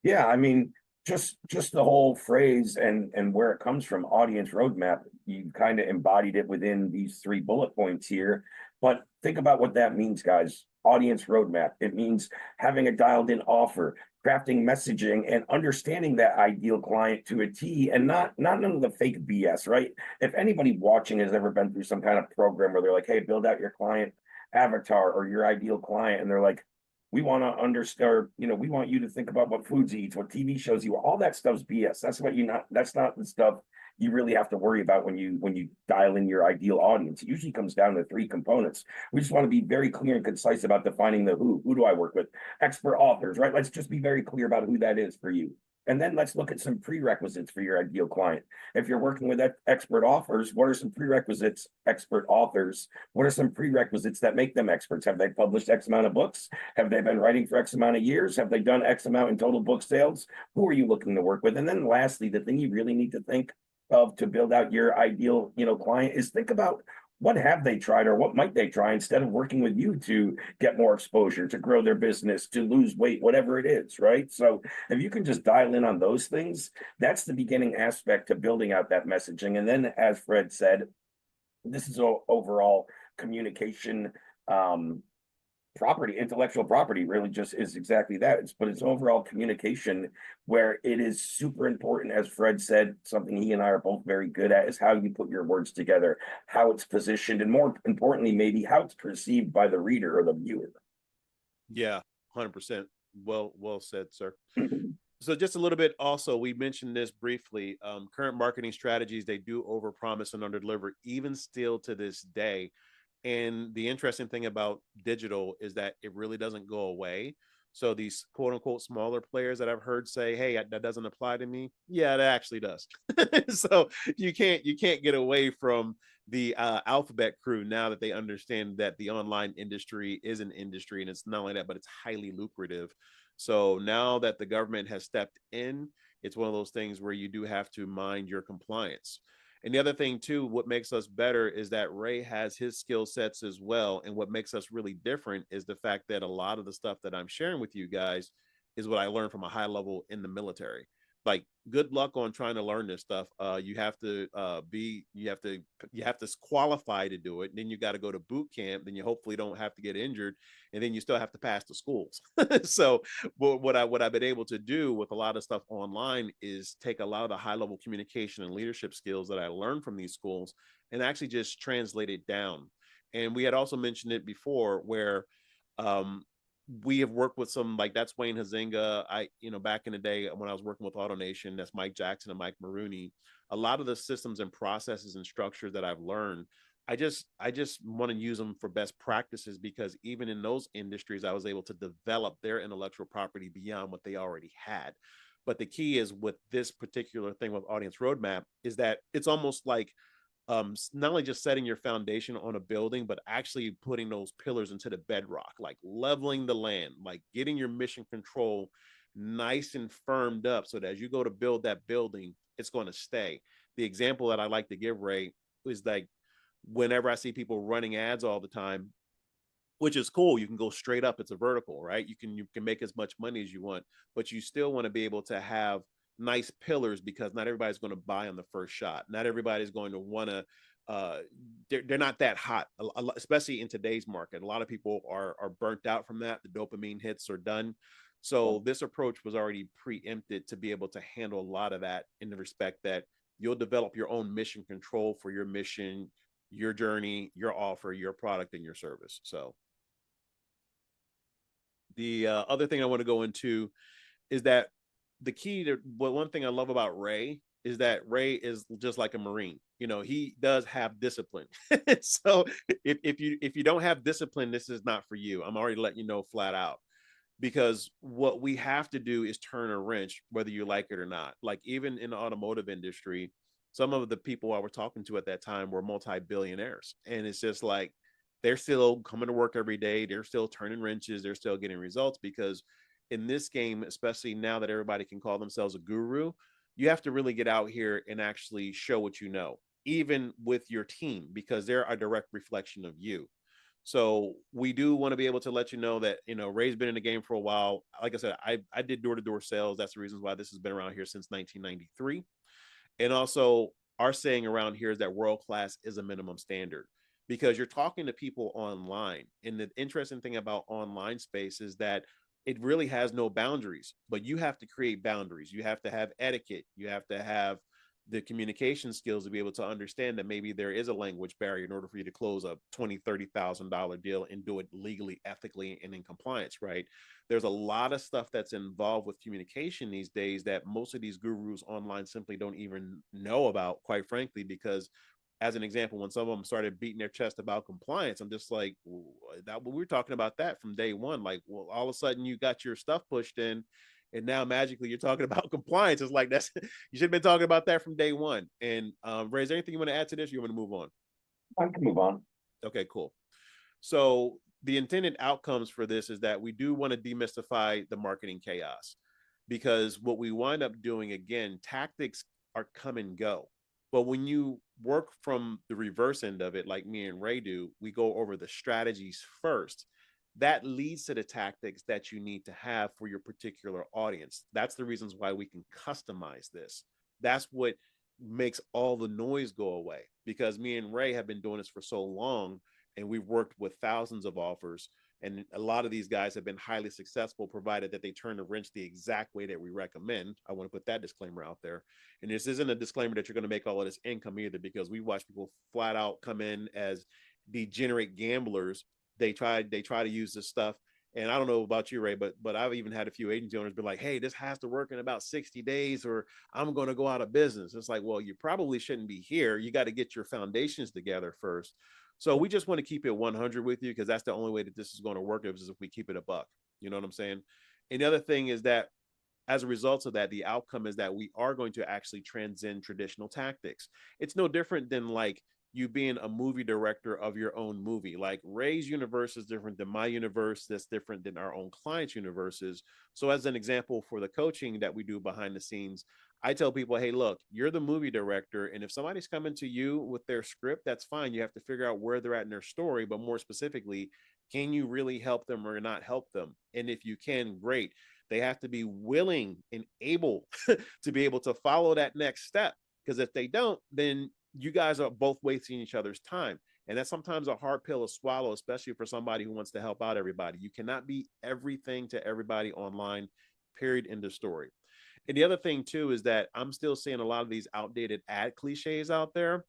Yeah, I mean, just the whole phrase and where it comes from, audience roadmap, you kind of embodied it within these 3 bullet points here. But think about what that means, guys. Audience roadmap. It means having a dialed in offer, crafting messaging, and understanding that ideal client to a T, and not none of the fake BS, right? If anybody watching has ever been through some kind of program where they're like, hey, build out your client avatar or your ideal client, and they're like, we want to understand, we want you to think about what foods he eats, what TV shows you, all that stuff's BS. That's not the stuff you really have to worry about when you dial in your ideal audience. It usually comes down to 3 components. We just want to be very clear and concise about defining the who. Who do I work with? Expert authors, right? Let's just be very clear about who that is for you. And then let's look at some prerequisites for your ideal client. If you're working with expert authors, what are some prerequisites? Expert authors, what are some prerequisites that make them experts? Have they published X amount of books? Have they been writing for X amount of years? Have they done X amount in total book sales? Who are you looking to work with? And then lastly, the thing you really need to think of to build out your ideal, client is think about what have they tried or what might they try instead of working with you to get more exposure, to grow their business, to lose weight, whatever it is, right? So if you can just dial in on those things, that's the beginning aspect to building out that messaging. And then, as Fred said, this is overall communication, intellectual property really just is exactly that. But it's overall communication, where it is super important, as Fred said, something he and I are both very good at, is how you put your words together, how it's positioned, and more importantly, maybe how it's perceived by the reader or the viewer. Yeah, 100%. Well said, sir. So just a little bit also, we mentioned this briefly. Current marketing strategies, they do overpromise and underdeliver, even still to this day. And the interesting thing about digital is that it really doesn't go away. So these quote unquote smaller players that I've heard say, hey, that doesn't apply to me. Yeah, that actually does. So you can't get away from the alphabet crew now that they understand that the online industry is an industry, and it's not only that, but it's highly lucrative. So now that the government has stepped in, it's one of those things where you do have to mind your compliance. And the other thing too, what makes us better is that Ray has his skill sets as well. And what makes us really different is the fact that a lot of the stuff that I'm sharing with you guys, is what I learned from a high level in the military. Like, good luck on trying to learn this stuff. You have to you have to qualify to do it. Then you got to go to boot camp. Then you hopefully don't have to get injured, and then you still have to pass the schools. So what I've been able to do with a lot of stuff online is take a lot of the high level communication and leadership skills that I learned from these schools and actually just translate it down. And we had also mentioned it before where um, we have worked with some, like, that's Wayne Huizenga. Back in the day when I was working with AutoNation, that's Mike Jackson and Mike Maroney. A lot of the systems and processes and structures that I've learned, I just want to use them for best practices, because even in those industries, I was able to develop their intellectual property beyond what they already had. But the key is with this particular thing with Audience Roadmap is that it's almost like not only just setting your foundation on a building, but actually putting those pillars into the bedrock, like leveling the land, like getting your mission control nice and firmed up so that as you go to build that building, it's going to stay. The example that I like to give, Ray, is like whenever I see people running ads all the time, which is cool. You can go straight up. It's a vertical, right? You can make as much money as you want, but you still want to be able to have nice pillars, because not everybody's going to buy on the first shot. Not everybody's going to want to. They're not that hot, especially in today's market. A lot of people are burnt out from that. The dopamine hits are done. So this approach was already preempted to be able to handle a lot of that, in the respect that you'll develop your own mission control for your mission, your journey, your offer, your product, and your service. So the other thing I want to go into is that the key to, well, one thing I love about Ray is that Ray is just like a Marine. He does have discipline. So if you don't have discipline, this is not for you. I'm already letting you know flat out, because what we have to do is turn a wrench, whether you like it or not. Like, even in the automotive industry, some of the people I was talking to at that time were multi-billionaires, and it's just like they're still coming to work every day, they're still turning wrenches, they're still getting results, because in this game, especially now that everybody can call themselves a guru, you have to really get out here and actually show what you know, even with your team, because they're a direct reflection of you. So we do want to be able to let you know that, Ray's been in the game for a while. Like I said, I did door-to-door sales. That's the reasons why this has been around here since 1993. And also, our saying around here is that world class is a minimum standard, because you're talking to people online. And the interesting thing about online space is that it really has no boundaries, but you have to create boundaries. You have to have etiquette. You have to have the communication skills to be able to understand that maybe there is a language barrier in order for you to close a $20,000-$30,000 deal and do it legally, ethically, and in compliance, right? There's a lot of stuff that's involved with communication these days that most of these gurus online simply don't even know about, quite frankly, because, as an example, when some of them started beating their chest about compliance, I'm just like, that we were talking about that from day one. Like, well, all of a sudden you got your stuff pushed in, and now magically you're talking about compliance. It's like, that's you should have been talking about that from day one. And Ray, is there anything you want to add to this? Or you want to move on? I can move on. Okay, cool. So the intended outcomes for this is that we do want to demystify the marketing chaos, because what we wind up doing, again, tactics are come and go. But when you work from the reverse end of it, like me and Ray do, we go over the strategies first. That leads to the tactics that you need to have for your particular audience. That's the reasons why we can customize this. That's what makes all the noise go away, because me and Ray have been doing this for so long, and we've worked with thousands of offers, and a lot of these guys have been highly successful, provided that they turn the wrench the exact way that we recommend. I want to put that disclaimer out there. And this isn't a disclaimer that you're going to make all of this income either, because we watch people flat out come in as degenerate gamblers. They try to use this stuff. And I don't know about you, Ray, but I've even had a few agency owners be like, "Hey, this has to work in about 60 days, or I'm going to go out of business." It's like, well, you probably shouldn't be here. You got to get your foundations together first. So we just want to keep it 100 with you, because that's the only way that this is going to work, is if we keep it a buck. You know what I'm saying? And the other thing is that, as a result of that, the outcome is that we are going to actually transcend traditional tactics. It's no different than like you being a movie director of your own movie. Like, Ray's universe is different than my universe, that's different than our own clients' universes. So as an example, for the coaching that we do behind the scenes, I tell people, hey, look, you're the movie director. And if somebody's coming to you with their script, that's fine. You have to figure out where they're at in their story. But more specifically, Can you really help them or not help them? And if you can, great. They have to be willing and able to be able to follow that next step. Because if they don't, then you guys are both wasting each other's time. And that's sometimes a hard pill to swallow, especially for somebody who wants to help out everybody. You cannot be everything to everybody online, period, end of story. And the other thing too is that I'm still seeing a lot of these outdated ad cliches out there.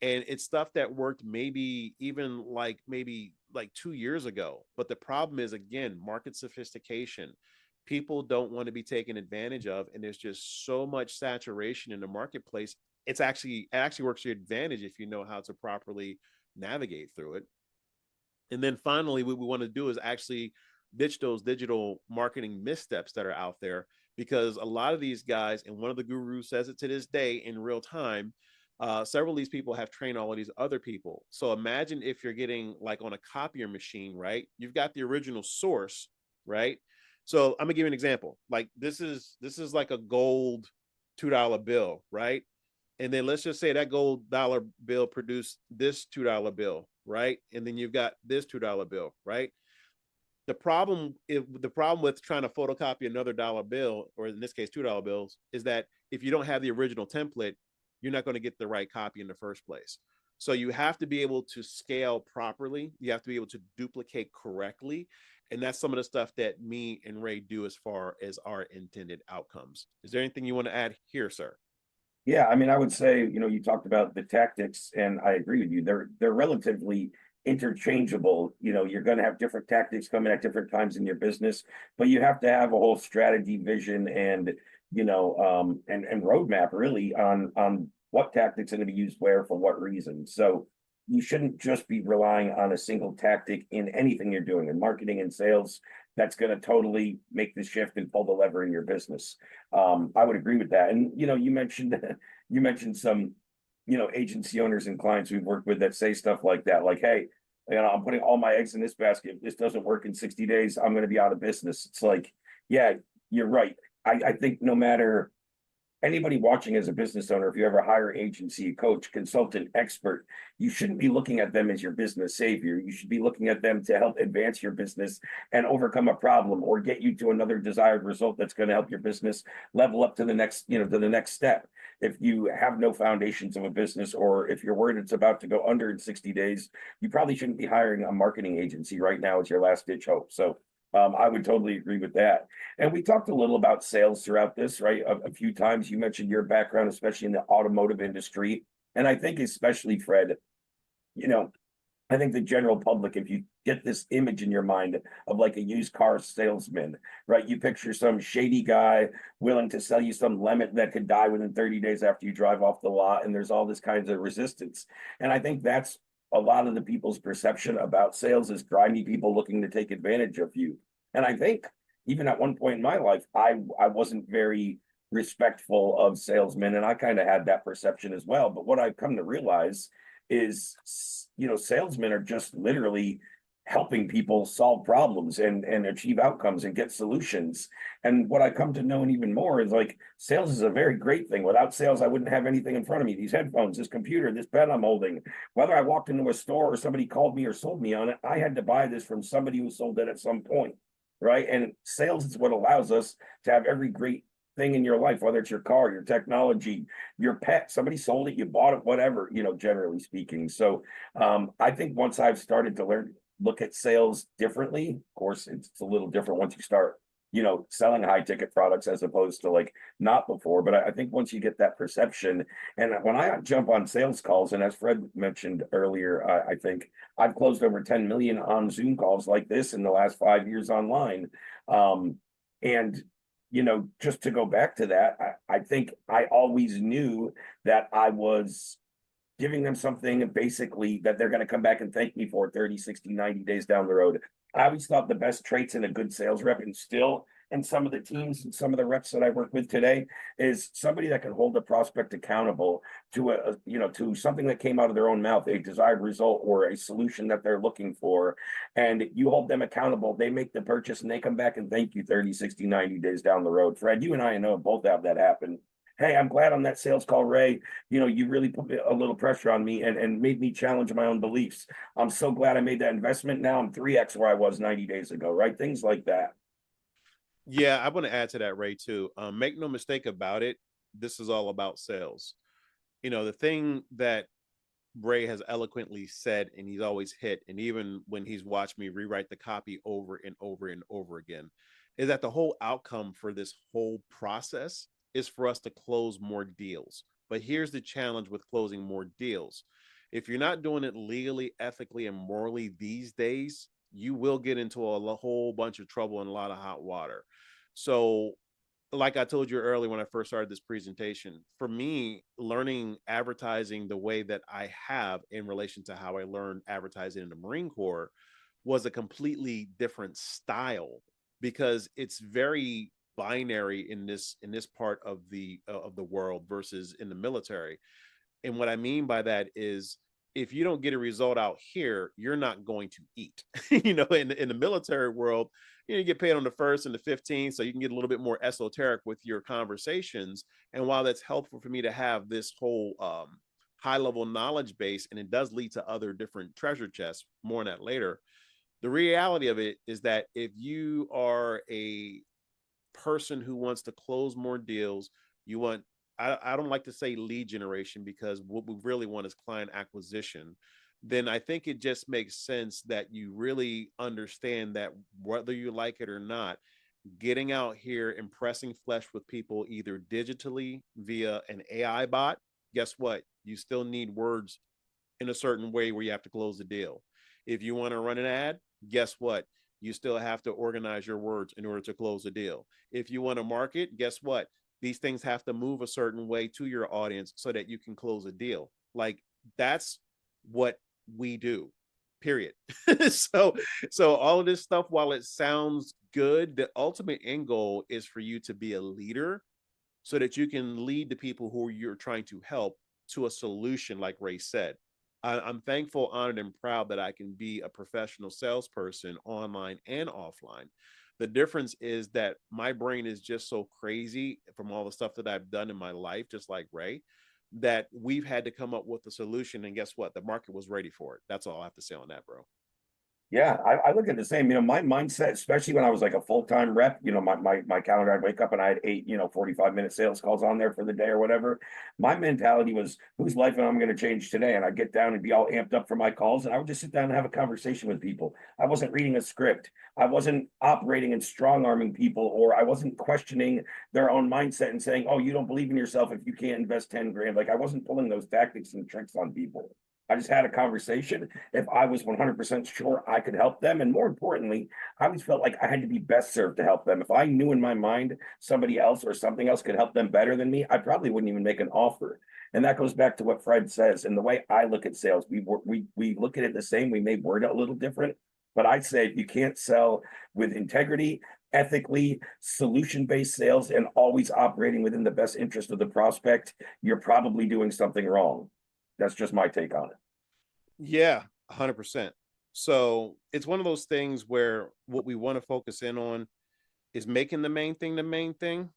And it's stuff that worked maybe even like maybe like 2 years ago. But the problem is, again, market sophistication. People don't want to be taken advantage of. And there's just so much saturation in the marketplace. It actually works to your advantage if you know how to properly navigate through it. And then finally, what we want to do is actually ditch those digital marketing missteps that are out there, because a lot of these guys, and one of the gurus says it to this day in real time, several of these people have trained all of these other people. So imagine if you're getting like on a copier machine, right? You've got the original source, right? So I'm gonna give you an example. Like this is like a gold $2 bill, right? And then let's just say that gold dollar bill produced this $2 bill, right? And then you've got this $2 bill, right? The problem with trying to photocopy another dollar bill, or in this case $2 bills, is that if you don't have the original template, you're not going to get the right copy in the first place. So you have to be able to scale properly. You have to be able to duplicate correctly. And that's some of the stuff that me and Ray do as far as our intended outcomes. Is there anything you want to add here, sir? Yeah, I mean, I would say, you talked about the tactics, and I agree with you. They're relatively interchangeable. You're going to have different tactics coming at different times in your business, but you have to have a whole strategy, vision, and and roadmap really on what tactics are going to be used where for what reason. So you shouldn't just be relying on a single tactic in anything you're doing in marketing and sales. That's going to totally make the shift and pull the lever in your business. I would agree with that. And you mentioned you mentioned some agency owners and clients we've worked with that say stuff like that, like, hey, I'm putting all my eggs in this basket. If this doesn't work in 60 days, I'm going to be out of business. It's like, yeah, you're right. I think no matter anybody watching as a business owner, if you ever hire agency, coach, consultant, expert, you shouldn't be looking at them as your business savior. You should be looking at them to help advance your business and overcome a problem or get you to another desired result that's going to help your business level up to the next, to the next step. If you have no foundations of a business, or if you're worried it's about to go under in 60 days, you probably shouldn't be hiring a marketing agency right now as your last ditch hope. So I would totally agree with that. And we talked a little about sales throughout this, right? A few times you mentioned your background, especially in the automotive industry. And I think especially, Fred, you know, I think the general public, if you get this image in your mind of like a used car salesman, right? You picture some shady guy willing to sell you some lemon that could die within 30 days after you drive off the lot. And there's all this kinds of resistance. And I think that's a lot of the people's perception about sales is grimy people looking to take advantage of you. And I think even at one point in my life, I wasn't very respectful of salesmen, and I kind of had that perception as well. But what I've come to realize is, salesmen are just literally helping people solve problems and achieve outcomes and get solutions. And what I come to know and even more is like sales is a very great thing. Without sales, I wouldn't have anything in front of me. These headphones, this computer, this pen I'm holding. Whether I walked into a store or somebody called me or sold me on it, I had to buy this from somebody who sold it at some point. Right. And sales is what allows us to have every great thing in your life, whether it's your car, your technology, your pet, somebody sold it, you bought it, whatever, generally speaking. So I think once I've started to look at sales differently, of course, it's a little different once you start, selling high ticket products as opposed to like not before. But I think once you get that perception, and when I jump on sales calls, and as Fred mentioned earlier, I think I've closed over 10 million on Zoom calls like this in the last 5 years online. And just to go back to that, I think I always knew that I was giving them something basically that they're going to come back and thank me for 30, 60, 90 days down the road. I always thought the best traits in a good sales rep, and still in some of the teams and some of the reps that I work with today, is somebody that can hold a prospect accountable to to something that came out of their own mouth, a desired result or a solution that they're looking for. And you hold them accountable, they make the purchase and they come back and thank you 30, 60, 90 days down the road. Fred, you and I know both have that happen. Hey, I'm glad on that sales call, Ray. You know, you really put a little pressure on me and made me challenge my own beliefs. I'm so glad I made that investment. Now I'm 3x where I was 90 days ago, right? Things like that. Yeah, I want to add to that, Ray, too. Make no mistake about it. This is all about sales. The thing that Ray has eloquently said, and he's always hit, and even when he's watched me rewrite the copy over and over and over again, is that the whole outcome for this whole process is for us to close more deals. But here's the challenge with closing more deals. If you're not doing it legally, ethically, and morally these days, you will get into a whole bunch of trouble and a lot of hot water. So like I told you earlier when I first started this presentation, for me, learning advertising the way that I have in relation to how I learned advertising in the Marine Corps was a completely different style because it's very binary in this part of the world versus in the military. And what I mean by that is if you don't get a result out here, you're not going to eat. In the military world, you get paid on the first and the 15th, so you can get a little bit more esoteric with your conversations. And while that's helpful for me to have this whole high level knowledge base, and it does lead to other different treasure chests, more on that later. The reality of it is that if you are a person who wants to close more deals, you want I don't like to say lead generation because what we really want is client acquisition, then I think it just makes sense that you really understand that whether you like it or not, getting out here and pressing flesh with people either digitally via an AI bot, guess what? You still need words in a certain way where you have to close the deal. If you want to run an ad, guess what? You still have to organize your words in order to close the deal. If you want to market, guess what? These things have to move a certain way to your audience so that you can close a deal. Like that's what we do. Period. so so all of this stuff, while it sounds good, the ultimate end goal is for you to be a leader so that you can lead the people who you're trying to help to a solution, like Ray said. I'm thankful, honored, and proud that I can be a professional salesperson online and offline. The difference is that my brain is just so crazy from all the stuff that I've done in my life, just like Ray, that we've had to come up with a solution. And guess what? The market was ready for it. That's all I have to say on that, bro. Yeah, I look at the same, my mindset, especially when I was like a full-time rep, my calendar, I'd wake up and I had eight, 45-minute sales calls on there for the day or whatever. My mentality was whose life am I going to change today? And I'd get down and be all amped up for my calls. And I would just sit down and have a conversation with people. I wasn't reading a script. I wasn't operating and strong arming people, or I wasn't questioning their own mindset and saying, oh, you don't believe in yourself if you can't invest 10 grand. Like I wasn't pulling those tactics and tricks on people. I just had a conversation. If I was 100% sure I could help them, and more importantly, I always felt like I had to be best served to help them. If I knew in my mind somebody else or something else could help them better than me, I probably wouldn't even make an offer. And that goes back to what Fred says. And the way I look at sales, we look at it the same. We may word it a little different, but I'd say if you can't sell with integrity, ethically, solution-based sales, and always operating within the best interest of the prospect, you're probably doing something wrong. That's just my take on it. Yeah, 100%. So it's one of those things where what we want to focus in on is making the main thing.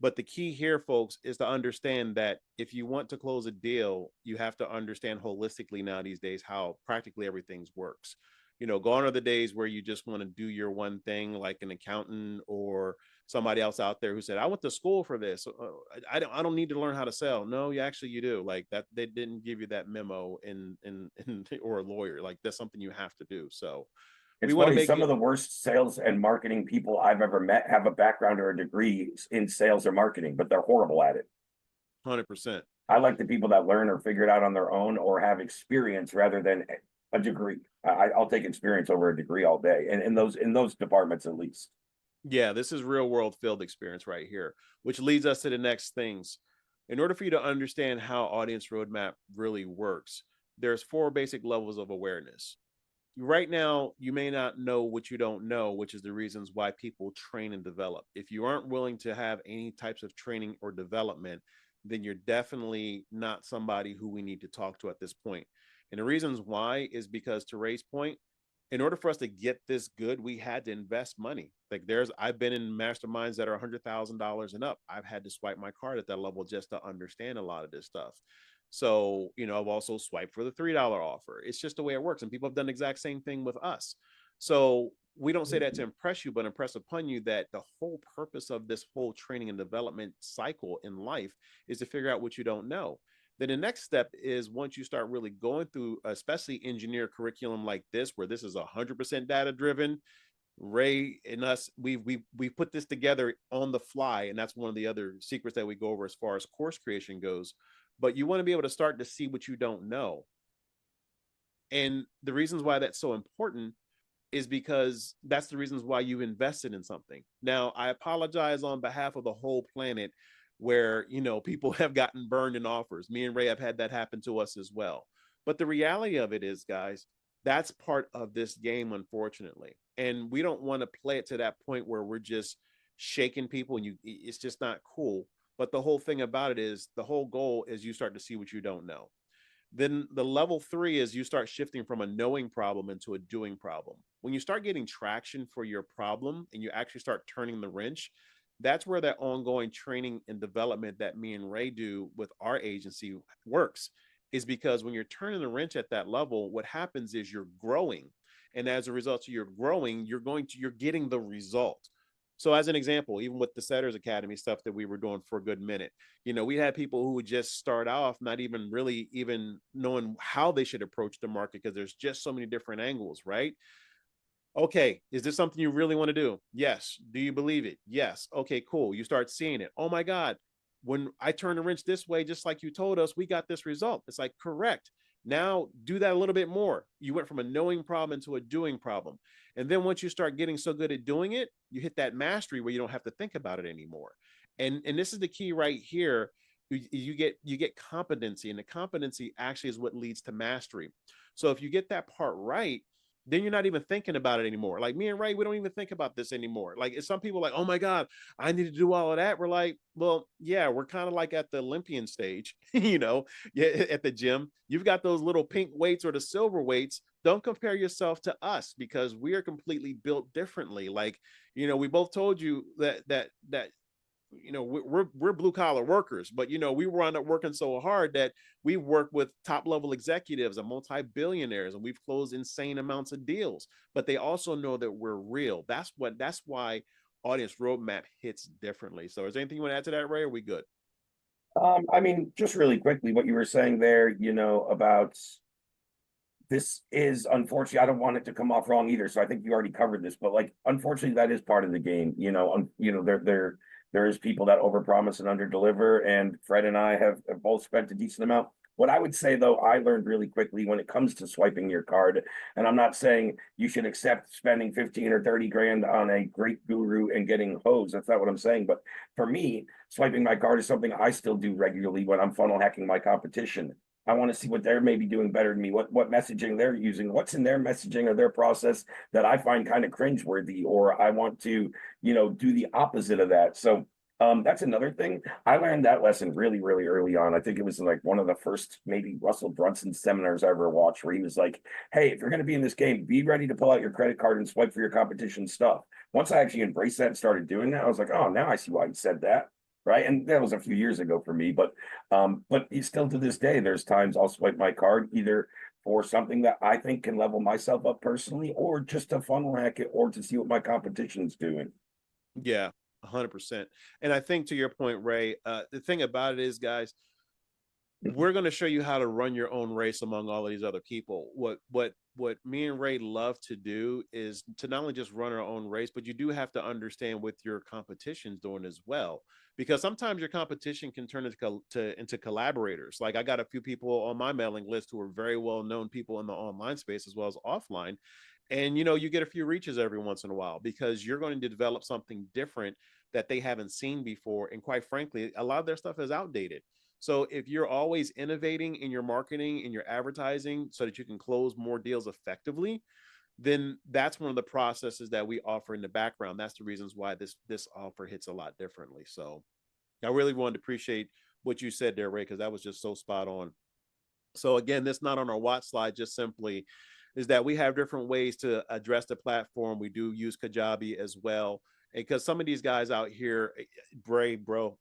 But the key here, folks, is to understand that if you want to close a deal, you have to understand holistically now these days how practically everything works. Gone are the days where you just want to do your one thing, like an accountant or somebody else out there who said, "I went to school for this. I don't need to learn how to sell." No, you do. Like that, they didn't give you that memo in or a lawyer. Like that's something you have to do. So we It's want to funny, make some it of the worst sales and marketing people I've ever met have a background or a degree in sales or marketing, but they're horrible at it. 100%. I like the people that learn or figure it out on their own or have experience rather than a degree. I'll take experience over a degree all day, and in those departments at least. Yeah, this is real world field experience right here, which leads us to the next things. In order for you to understand how audience roadmap really works, there's four basic levels of awareness. Right now, you may not know what you don't know, which is the reasons why people train and develop. If you aren't willing to have any types of training or development, then you're definitely not somebody who we need to talk to at this point. And the reasons why is because, to Ray's point, In order for us to get this good, we had to invest money. Like I've been in masterminds that are $100,000 and up. I've had to swipe my card at that level just to understand a lot of this stuff. So, I've also swiped for the $3 offer. It's just the way it works. And people have done the exact same thing with us. So we don't say that to impress you, but impress upon you that the whole purpose of this whole training and development cycle in life is to figure out what you don't know. Then the next step is, once you start really going through, especially engineer curriculum like this, where this is 100% data driven. Ray and us, we put this together on the fly, and that's one of the other secrets that we go over as far as course creation goes. But you want to be able to start to see what you don't know. And the reasons why that's so important is because that's the reasons why you invested in something. Now, I apologize on behalf of the whole planet where, people have gotten burned in offers. Me and Ray have had that happen to us as well. But the reality of it is, guys, that's part of this game, unfortunately. And we don't want to play it to that point where we're just shaking people and it's just not cool. But the whole thing about it is, the whole goal is you start to see what you don't know. Then the level 3 is you start shifting from a knowing problem into a doing problem. When you start getting traction for your problem and you actually start turning the wrench, that's where that ongoing training and development that me and Ray do with our agency works. Is because when you're turning the wrench at that level, what happens is you're growing. And as a result of your growing, you're getting the result. So as an example, even with the Setters Academy stuff that we were doing for a good minute, we had people who would just start off not even really even knowing how they should approach the market, because there's just so many different angles, right? Okay, is this something you really want to do? Yes. Do you believe it? Yes. Okay, cool. You start seeing it. Oh my God, when I turn the wrench this way, just like you told us, we got this result. It's like, correct. Now do that a little bit more. You went from a knowing problem into a doing problem. And then once you start getting so good at doing it, you hit that mastery where you don't have to think about it anymore. And this is the key right here. You get competency, and the competency actually is what leads to mastery. So if you get that part right, then you're not even thinking about it anymore. Like me and Ray, we don't even think about this anymore. Like, some people like, oh my God, I need to do all of that. We're like, well, yeah, we're kind of like at the Olympian stage, yeah, at the gym. You've got those little pink weights or the silver weights. Don't compare yourself to us, because we are completely built differently. Like, we both told you that we're blue collar workers, but we wound up working so hard that we work with top level executives and multi-billionaires, and we've closed insane amounts of deals. But they also know that we're real. That's why Audience Roadmap hits differently. So is there anything you want to add to that, Ray? Or are we good? I mean, just really quickly, what you were saying there, about this is, unfortunately, I don't want it to come off wrong either. So I think you already covered this, but like, unfortunately, that is part of the game. There is people that overpromise and underdeliver, and Fred and I have both spent a decent amount. What I would say though, I learned really quickly when it comes to swiping your card, and I'm not saying you should accept spending 15 or 30 grand on a great guru and getting hosed. That's not what I'm saying. But for me, swiping my card is something I still do regularly when I'm funnel hacking my competition. I want to see what they're maybe doing better than me, what messaging they're using, what's in their messaging or their process that I find kind of cringeworthy, or I want to, do the opposite of that. So that's another thing. I learned that lesson really, really early on. I think it was like one of the first maybe Russell Brunson seminars I ever watched, where he was like, hey, if you're going to be in this game, be ready to pull out your credit card and swipe for your competition stuff. Once I actually embraced that and started doing that, I was like, oh, now I see why he said that. Right. And that was a few years ago for me. But still to this day, there's times I'll swipe my card either for something that I think can level myself up personally, or just to funnel hack it, or to see what my competition's doing. Yeah, 100%. And I think, to your point, Ray, the thing about it is, guys, we're going to show you how to run your own race among all of these other people. What me and Ray love to do is to not only just run our own race, but you do have to understand what your competition's doing as well, because sometimes your competition can turn into collaborators. Like, I got a few people on my mailing list who are very well known people in the online space as well as offline, and you get a few reaches every once in a while because you're going to develop something different that they haven't seen before, and quite frankly, a lot of their stuff is outdated. So if you're always innovating in your marketing and your advertising so that you can close more deals effectively, then that's one of the processes that we offer in the background. That's the reasons why this offer hits a lot differently. So I really wanted to appreciate what you said there, Ray, because that was just so spot on. So again, this not on our watch slide, just simply is that we have different ways to address the platform. We do use Kajabi as well. Because some of these guys out here, Bray, bro,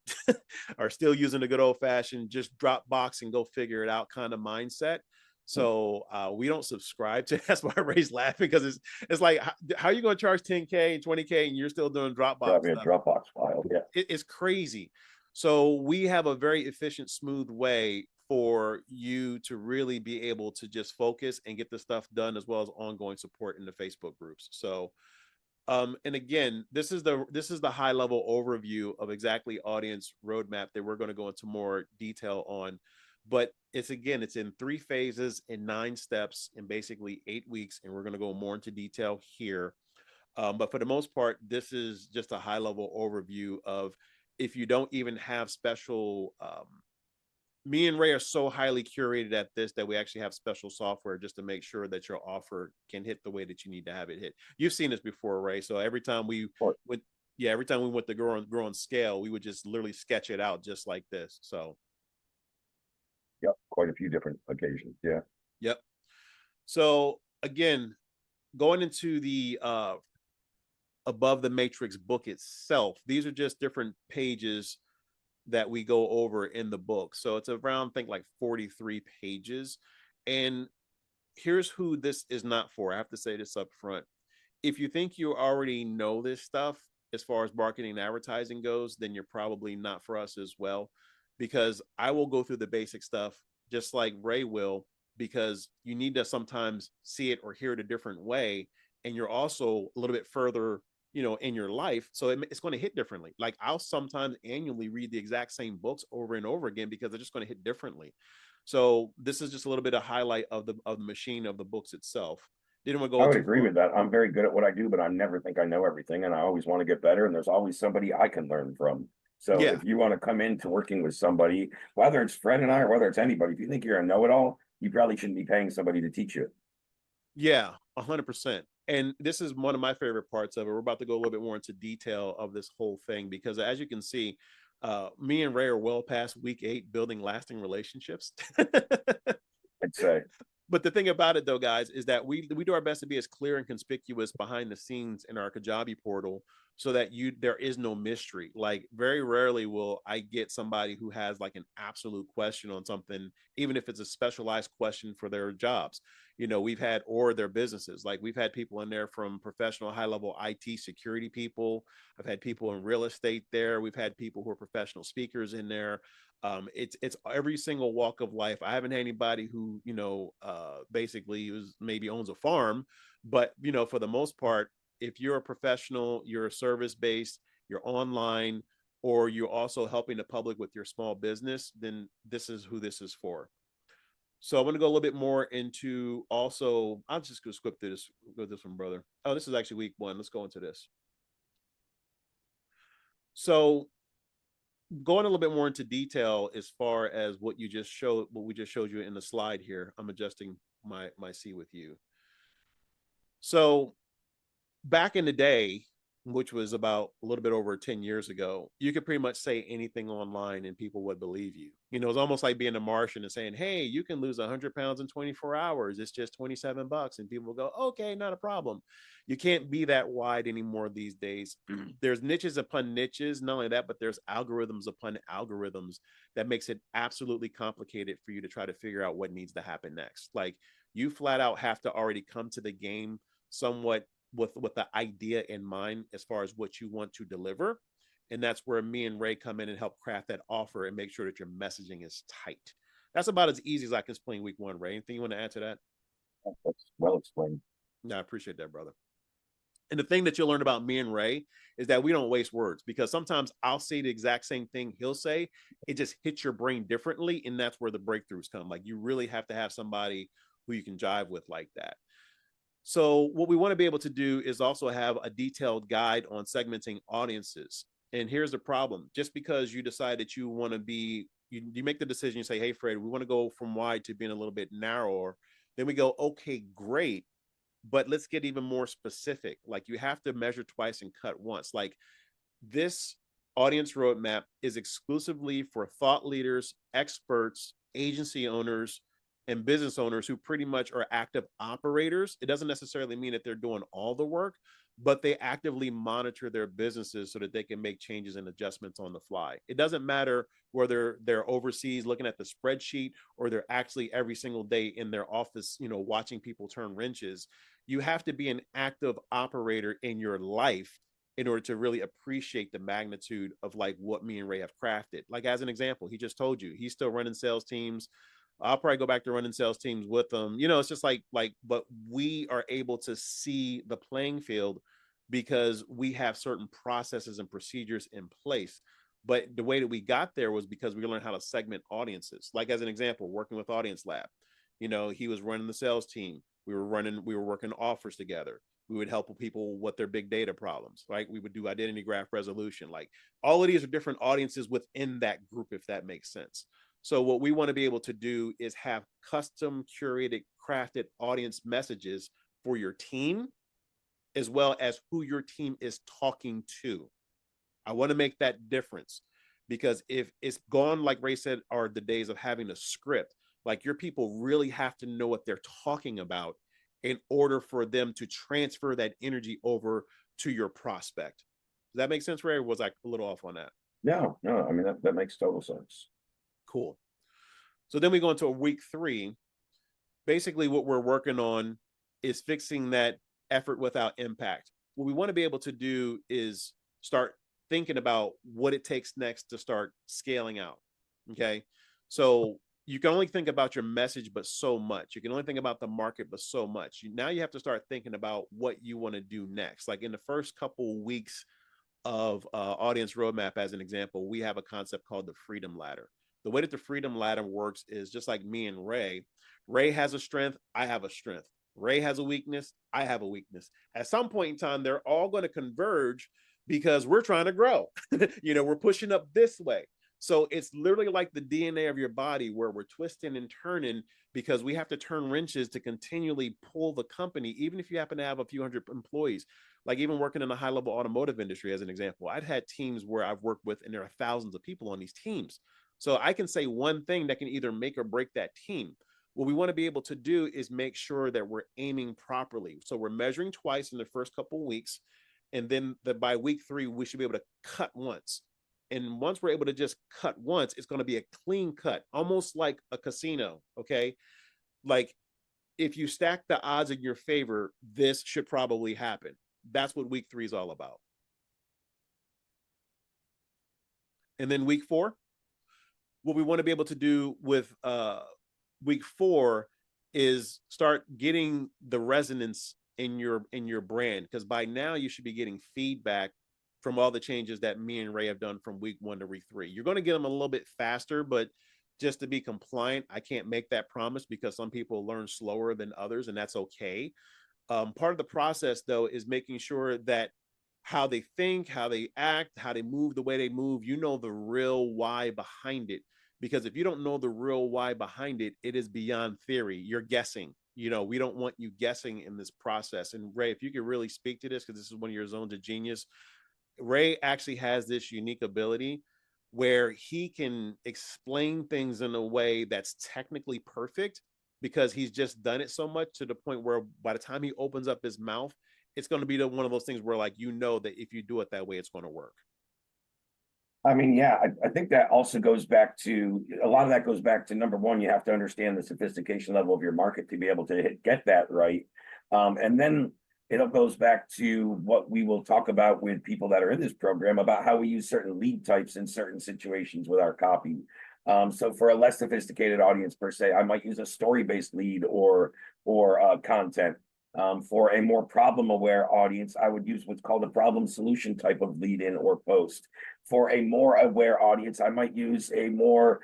are still using the good old fashioned just Dropbox and go figure it out kind of mindset. So we don't subscribe to. That's why Ray's laughing, because it's like, how are you going to charge 10K and 20K and you're still doing Dropbox Probably a stuff? Dropbox file, yeah. It's crazy. So we have a very efficient, smooth way for you to really be able to just focus and get the stuff done, as well as ongoing support in the Facebook groups. So and again, this is the high level overview of exactly audience roadmap that we're going to go into more detail on. But it's in 3 phases in 9 steps in basically 8 weeks, and we're going to go more into detail here. But for the most part, this is just a high level overview of, if you don't even have special, me and Ray are so highly curated at this that we actually have special software just to make sure that your offer can hit the way that you need to have it hit. You've seen this before, Ray. So every time we went, every time we went to grow on scale, we would just literally sketch it out just like this. So, Yep, quite a few different occasions. Yeah. yep. So again, going into the above the matrix book itself, these are just different pages that we go over in the book. So it's around, I think, like 43 pages. And here's who this is not for. I have to say this up front. If you think you already know this stuff as far as marketing and advertising goes, then you're probably not for us as well, because I will go through the basic stuff just like Ray will, because you need to sometimes see it or hear it a different way. And you're also a little bit further, in your life, so it's going to hit differently. Like, I'll sometimes annually read the exact same books over and over again because they're just going to hit differently. So this is just a little bit of highlight of the machine of the books itself. Didn't want to go I would into agree with that. I'm very good at what I do, but I never think I know everything, and I always want to get better. And there's always somebody I can learn from. So Yeah, if you want to come into working with somebody, whether it's Fred and I or whether it's anybody, if you think you're a know-it-all, you probably shouldn't be paying somebody to teach you. yeah, 100%. And this is one of my favorite parts of it. We're about to go a little bit more into detail of this whole thing, because as you can see, me and Ray are well past week 8, building lasting relationships. I'd say. But the thing about it, though, guys, is that we do our best to be as clear and conspicuous behind the scenes in our Kajabi portal, so that there is no mystery. Like, very rarely will I get somebody who has like an absolute question on something, even if it's a specialized question for their jobs. We've had, or their businesses. Like, we've had people in there from professional high level IT security people. I've had people in real estate there. We've had people who are professional speakers in there. It's every single walk of life. I haven't had anybody who basically maybe owns a farm, but for the most part, if you're a professional, you're a service based, you're online, or you're also helping the public with your small business, then this is who this is for. So I'm going to go a little bit more into, also, I'll just go skip through this. Go this one, brother. Oh, this is actually week 1. Let's go into this. So, going a little bit more into detail as far as what we just showed you in the slide here. I'm adjusting my C with you. So back in the day, which was about a little bit over 10 years ago, you could pretty much say anything online and people would believe you. It's almost like being a Martian and saying, hey, you can lose 100 pounds in 24 hours. It's just $27. And people will go, okay, not a problem. You can't be that wide anymore these days. There's niches upon niches. Not only that, but there's algorithms upon algorithms that makes it absolutely complicated for you to try to figure out what needs to happen next. Like, you flat out have to already come to the game somewhat with the idea in mind as far as what you want to deliver. And that's where me and Ray come in and help craft that offer and make sure that your messaging is tight. That's about as easy as I can explain week 1, Ray. Anything you want to add to that? That's well explained. No, I appreciate that, brother. And the thing that you'll learn about me and Ray is that we don't waste words, because sometimes I'll say the exact same thing he'll say. It just hits your brain differently. And that's where the breakthroughs come. Like, you really have to have somebody who you can jive with like that. So what we want to be able to do is also have a detailed guide on segmenting audiences. And here's the problem. Just because you decide that you want to be, you make the decision, you say, hey, Fred, we want to go from wide to being a little bit narrower. Then we go, okay, great. But let's get even more specific. Like, you have to measure twice and cut once. Like, this audience roadmap is exclusively for thought leaders, experts, agency owners, and business owners who pretty much are active operators. It doesn't necessarily mean that they're doing all the work, but they actively monitor their businesses so that they can make changes and adjustments on the fly. It doesn't matter whether they're overseas looking at the spreadsheet or they're actually every single day in their office, you know, watching people turn wrenches. You have to be an active operator in your life in order to really appreciate the magnitude of like what me and Ray have crafted. Like as an example, he just told you he's still running sales teams. I'll probably go back to running sales teams with them. You know, it's just but we are able to see the playing field because we have certain processes and procedures in place. But the way that we got there was because we learned how to segment audiences. Like as an example, working with Audience Lab, you know, he was running the sales team. We were working offers together. We would help people with their big data problems, right? We would do identity graph resolution. Like all of these are different audiences within that group, if that makes sense. So what we want to be able to do is have custom curated, crafted audience messages for your team, as well as who your team is talking to. I want to make that difference because if it's gone, like Ray said, are the days of having a script. Like your people really have to know what they're talking about in order for them to transfer that energy over to your prospect. Does that make sense, Ray? Or was I a little off on that? No, I mean, that makes total sense. Cool. So then we go into a week 3. Basically, what we're working on is fixing that effort without impact. What we want to be able to do is start thinking about what it takes next to start scaling out. Okay. So you can only think about your message, but so much. You can only think about the market, but so much. Now you have to start thinking about what you want to do next. Like in the first couple of weeks of Audience Roadmap, as an example, we have a concept called the Freedom Ladder. The way that the Freedom Ladder works is just like me and Ray. Ray has a strength, I have a strength. Ray has a weakness, I have a weakness. At some point in time, they're all going to converge because we're trying to grow. You know, we're pushing up this way. So it's literally like the DNA of your body where we're twisting and turning because we have to turn wrenches to continually pull the company, even if you happen to have a few hundred employees. Like even working in the high level automotive industry, as an example, I've had teams where I've worked with and there are thousands of people on these teams. So I can say one thing that can either make or break that team. What we want to be able to do is make sure that we're aiming properly. So we're measuring twice in the first couple of weeks. And then by week 3, we should be able to cut once. And once we're able to just cut once, it's going to be a clean cut, almost like a casino. Okay. Like if you stack the odds in your favor, this should probably happen. That's what week 3 is all about. And then week 4, what we want to be able to do with week 4 is start getting the resonance in your brand, because by now you should be getting feedback from all the changes that me and Ray have done from week 1 to week 3. You're going to get them a little bit faster, but just to be compliant, I can't make that promise because some people learn slower than others, and that's okay. Part of the process, though, is making sure that how they think, how they act, how they move the way they move, you know the real why behind it. Because if you don't know the real why behind it, it is beyond theory. You're guessing. You know, we don't want you guessing in this process. And Ray, if you could really speak to this, because this is one of your zones of genius, Ray actually has this unique ability where he can explain things in a way that's technically perfect because he's just done it so much to the point where by the time he opens up his mouth, it's going to be one of those things where, like, you know that if you do it that way, it's going to work. I mean, yeah, I think that also goes back to a lot of that goes back to number one, you have to understand the sophistication level of your market to be able to get that right. And then it goes back to what we will talk about with people that are in this program about how we use certain lead types in certain situations with our copy. So for a less sophisticated audience per se, I might use a story-based lead or content. For a more problem-aware audience, I would use what's called a problem solution type of lead in or post. For a more aware audience, I might use a more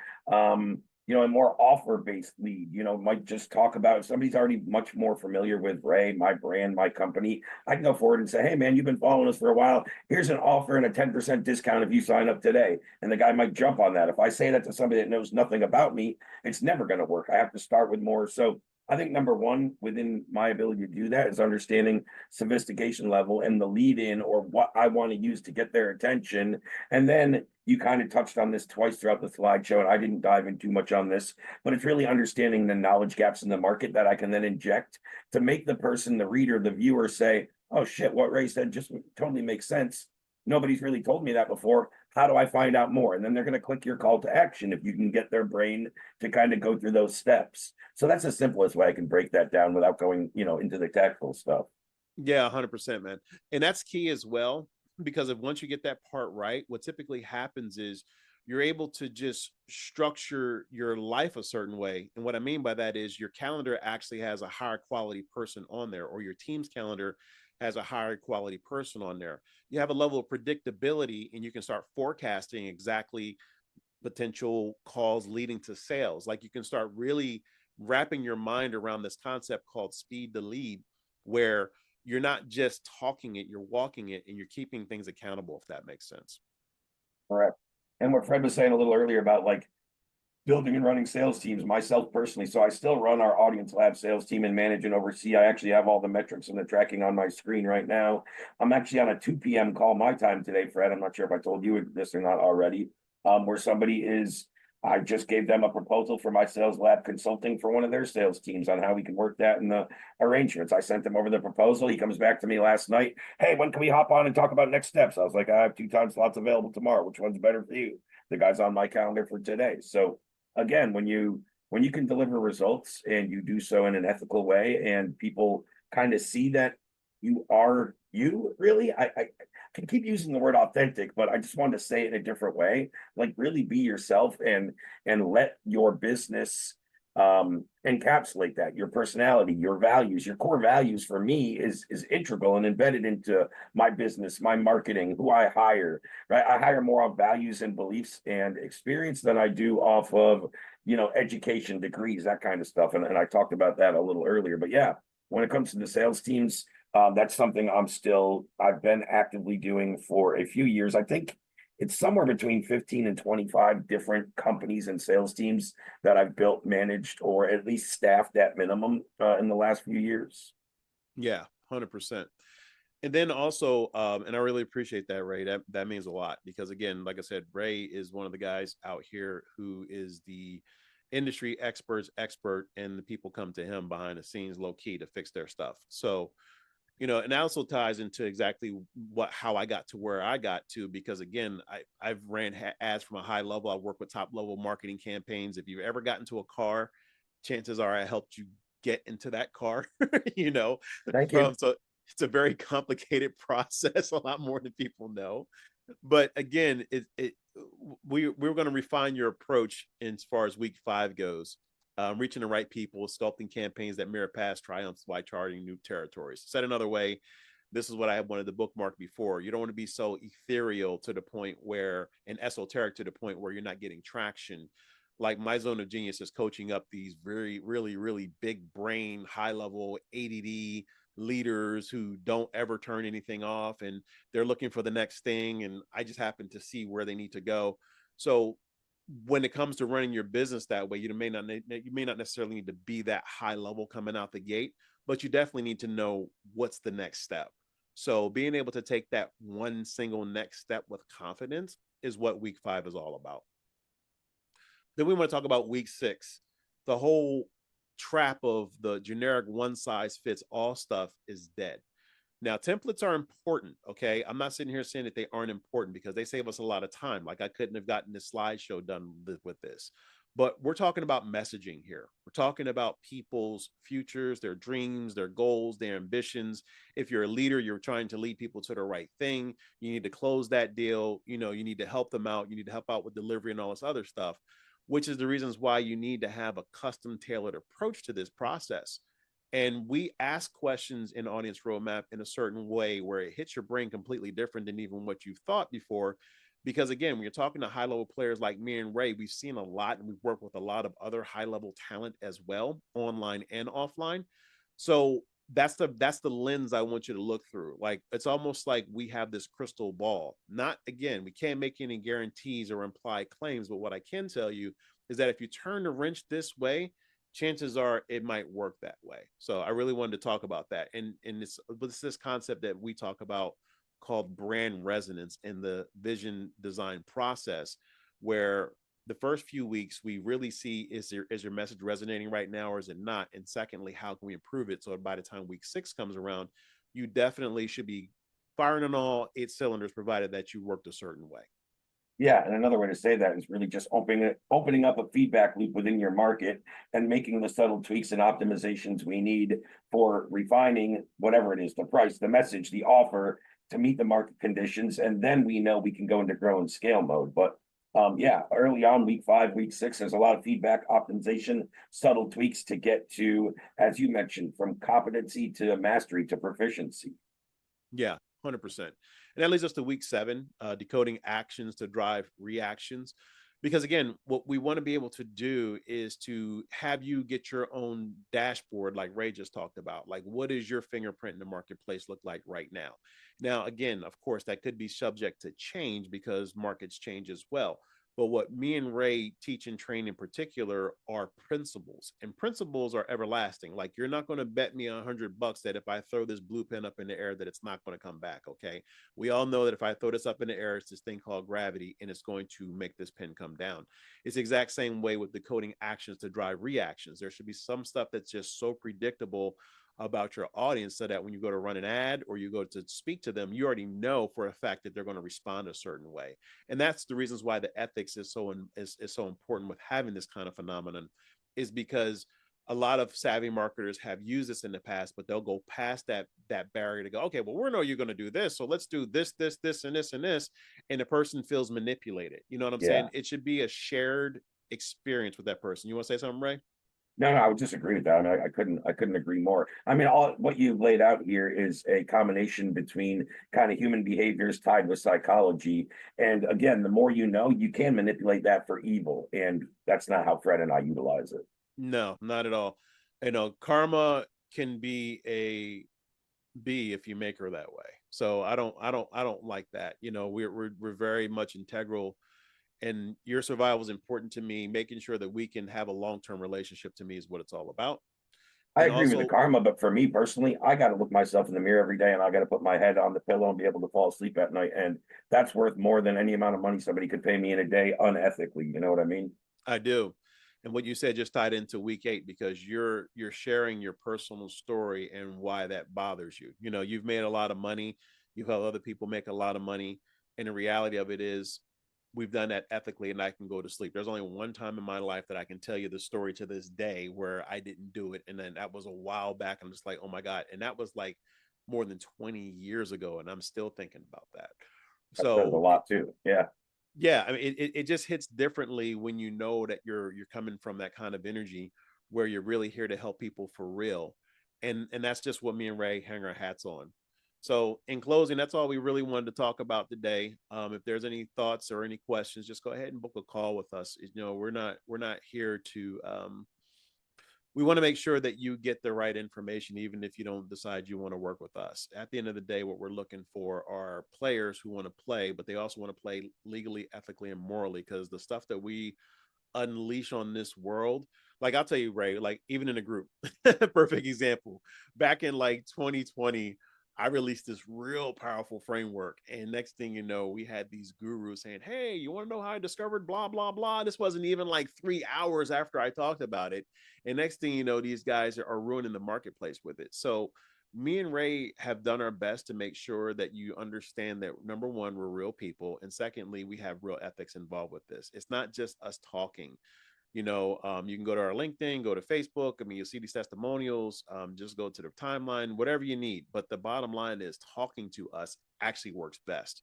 a more offer-based lead. Might just talk about if somebody's already much more familiar with Ray, my brand, my company. I can go forward and say, hey man, you've been following us for a while. Here's an offer and a 10% discount if you sign up today. And the guy might jump on that. If I say that to somebody that knows nothing about me, it's never going to work. I have to start with more. So I think number one, within my ability to do that is understanding sophistication level and the lead in or what I want to use to get their attention. And then you kind of touched on this twice throughout the slideshow, and I didn't dive in too much on this, but it's really understanding the knowledge gaps in the market that I can then inject to make the person, the reader, the viewer say, oh shit, what Ray said just totally makes sense. Nobody's really told me that before. How do I find out more? And then they're going to click your call to action if you can get their brain to kind of go through those steps. So that's the simplest way I can break that down without going, into the technical stuff. Yeah, 100%, man. And that's key as well, because if once you get that part right, what typically happens is you're able to just structure your life a certain way. And what I mean by that is your calendar actually has a higher quality person on there, or your team's calendar has a higher quality person on there. You have a level of predictability, and you can start forecasting exactly potential calls leading to sales. Like you can start really wrapping your mind around this concept called speed to lead, where you're not just talking it, you're walking it, and you're keeping things accountable, if that makes sense. Correct. And what Fred was saying a little earlier about like building and running sales teams, myself personally. So I still run our Audience Lab sales team and manage and oversee. I actually have all the metrics and the tracking on my screen right now. I'm actually on a 2 p.m. call my time today, Fred. I'm not sure if I told you this or not already. Where somebody is, I just gave them a proposal for my sales lab consulting for one of their sales teams on how we can work that in the arrangements. I sent them over the proposal. He comes back to me last night. Hey, when can we hop on and talk about next steps? I was like, I have 2 time slots available tomorrow. Which one's better for you? The guy's on my calendar for today. So again, when you can deliver results and you do so in an ethical way and people kind of see that you are you really, I can keep using the word authentic, but I just wanted to say it in a different way. Like really be yourself and let your business encapsulate that, your personality, your values. Your core values for me is integral and embedded into my business, my marketing, who I hire. Right, I hire more on values and beliefs and experience than I do off of education, degrees, that kind of stuff. And I talked about that a little earlier. But yeah, when it comes to the sales teams, that's something I've been actively doing for a few years. I think it's somewhere between 15 and 25 different companies and sales teams that I've built, managed, or at least staffed at minimum in the last few years. Yeah, 100%. And then also, and I really appreciate that, Ray. That means a lot, because again, like I said, Ray is one of the guys out here who is the industry expert's expert, and the people come to him behind the scenes, low key, to fix their stuff. So, and that also ties into exactly how I got to where I got to, because again, I've ran ads from a high level. I work with top level marketing campaigns. If you've ever gotten to a car, chances are I helped you get into that car, you know, Thank you. so it's a very complicated process, a lot more than people know. But again, we're going to refine your approach as far as week 5 goes. Reaching the right people, sculpting campaigns that mirror past triumphs while charting new territories. Said another way, this is what I wanted to bookmark before. You don't want to be so ethereal to the point where, and esoteric to the point where you're not getting traction. Like my zone of genius is coaching up these very, really, really big brain, high level ADD leaders who don't ever turn anything off, and they're looking for the next thing. And I just happen to see where they need to go. So when it comes to running your business that way, you may not necessarily need to be that high level coming out the gate, but you definitely need to know what's the next step. So being able to take that one single next step with confidence is what week 5 is all about. Then we want to talk about week 6. The whole trap of the generic one size fits all stuff is dead. Now, templates are important, okay? I'm not sitting here saying that they aren't important, because they save us a lot of time. Like I couldn't have gotten this slideshow done with this. But we're talking about messaging here. We're talking about people's futures, their dreams, their goals, their ambitions. If you're a leader, you're trying to lead people to the right thing. You need to close that deal. You need to help them out. You need to help out with delivery and all this other stuff, which is the reasons why you need to have a custom tailored approach to this process. And we ask questions in Audience Roadmap in a certain way where it hits your brain completely different than even what you've thought before. Because again, when you're talking to high level players like me and Ray, we've seen a lot, and we've worked with a lot of other high level talent as well, online and offline. So that's the lens I want you to look through. Like it's almost like we have this crystal ball. Not, again, we can't make any guarantees or imply claims, but what I can tell you is that if you turn the wrench this way, chances are it might work that way. So I really wanted to talk about that. And it's this concept that we talk about called brand resonance in the vision design process, where the first few weeks we really see, is your message resonating right now or is it not? And secondly, how can we improve it? So by the time week 6 comes around, you definitely should be firing on all 8 cylinders, provided that you worked a certain way. Yeah, and another way to say that is really just opening up a feedback loop within your market and making the subtle tweaks and optimizations we need for refining whatever it is, the price, the message, the offer to meet the market conditions. And then we know we can go into grow and scale mode. But yeah, early on, week 5, week 6, there's a lot of feedback, optimization, subtle tweaks to get to, as you mentioned, from competency to mastery to proficiency. Yeah, 100%. And that leads us to week 7, decoding actions to drive reactions. Because again, what we want to be able to do is to have you get your own dashboard, like Ray just talked about. Like, what does your fingerprint in the marketplace look like right now? Now, again, of course, that could be subject to change because markets change as well. But what me and Ray teach and train in particular are principles, and principles are everlasting. Like, you're not going to bet me $100 that if I throw this blue pen up in the air, that it's not going to come back. Okay. We all know that if I throw this up in the air, it's this thing called gravity, and it's going to make this pen come down. It's the exact same way with decoding actions to drive reactions. There should be some stuff that's just so predictable about your audience so that when you go to run an ad or you go to speak to them, you already know for a fact that they're going to respond a certain way. And that's the reasons why the ethics is so important with having this kind of phenomenon, is because a lot of savvy marketers have used this in the past, but they'll go past that barrier to go, okay, well, we know you're going to do this, so let's do this, this, this, and this, and this, and the person feels manipulated. You know what I'm Yeah. saying? It should be a shared experience with that person. You want to say something, Ray? No, I would disagree with that. I mean, I couldn't agree more. I mean, all what you've laid out here is a combination between kind of human behaviors tied with psychology. And again, the more you know, you can manipulate that for evil. And that's not how Fred and I utilize it. No, not at all. You know, karma can be a B if you make her that way. So I don't like that. You know, we're very much integral, and your survival is important to me. Making sure that we can have a long-term relationship, to me, is what it's all about. I And agree with the also, karma, but for me personally, I got to look myself in the mirror every day and I got to put my head on the pillow and be able to fall asleep at night. And that's worth more than any amount of money somebody could pay me in a day unethically. You know what I mean? I do. And what you said just tied into week 8, because you're sharing your personal story and why that bothers you. You know, you've made a lot of money, you've helped other people make a lot of money, and the reality of it is, we've done that ethically, and I can go to sleep. There's only one time in my life that I can tell you the story to this day where I didn't do it, and then that was a while back. I'm just like, oh my God. And that was like more than 20 years ago, and I'm still thinking about that. That says a So lot too. Yeah. yeah, I mean, it just hits differently when you know that you're coming from that kind of energy, where you're really here to help people for real. And that's just what me and Ray hang our hats on. So in closing, that's all we really wanted to talk about today. If there's any thoughts or any questions, just go ahead and book a call with us. You know, we're not here to we want to make sure that you get the right information, even if you don't decide you want to work with us. At the end of the day, what we're looking for are players who want to play, but they also want to play legally, ethically, and morally, because the stuff that we unleash on this world, like I'll tell you, Ray, like even in a group, perfect example, back in like 2020, I released this real powerful framework, and next thing you know, we had these gurus saying, hey, you want to know how I discovered blah blah blah? This wasn't even like 3 hours after I talked about it, and next thing you know, these guys are ruining the marketplace with it. So me and Ray have done our best to make sure that you understand that, number one, we're real people, and secondly, we have real ethics involved with this. It's not just us talking. You know, you can go to our LinkedIn, go to Facebook. I mean, you'll see these testimonials. Just go to the timeline, whatever you need. But the bottom line is, talking to us actually works best,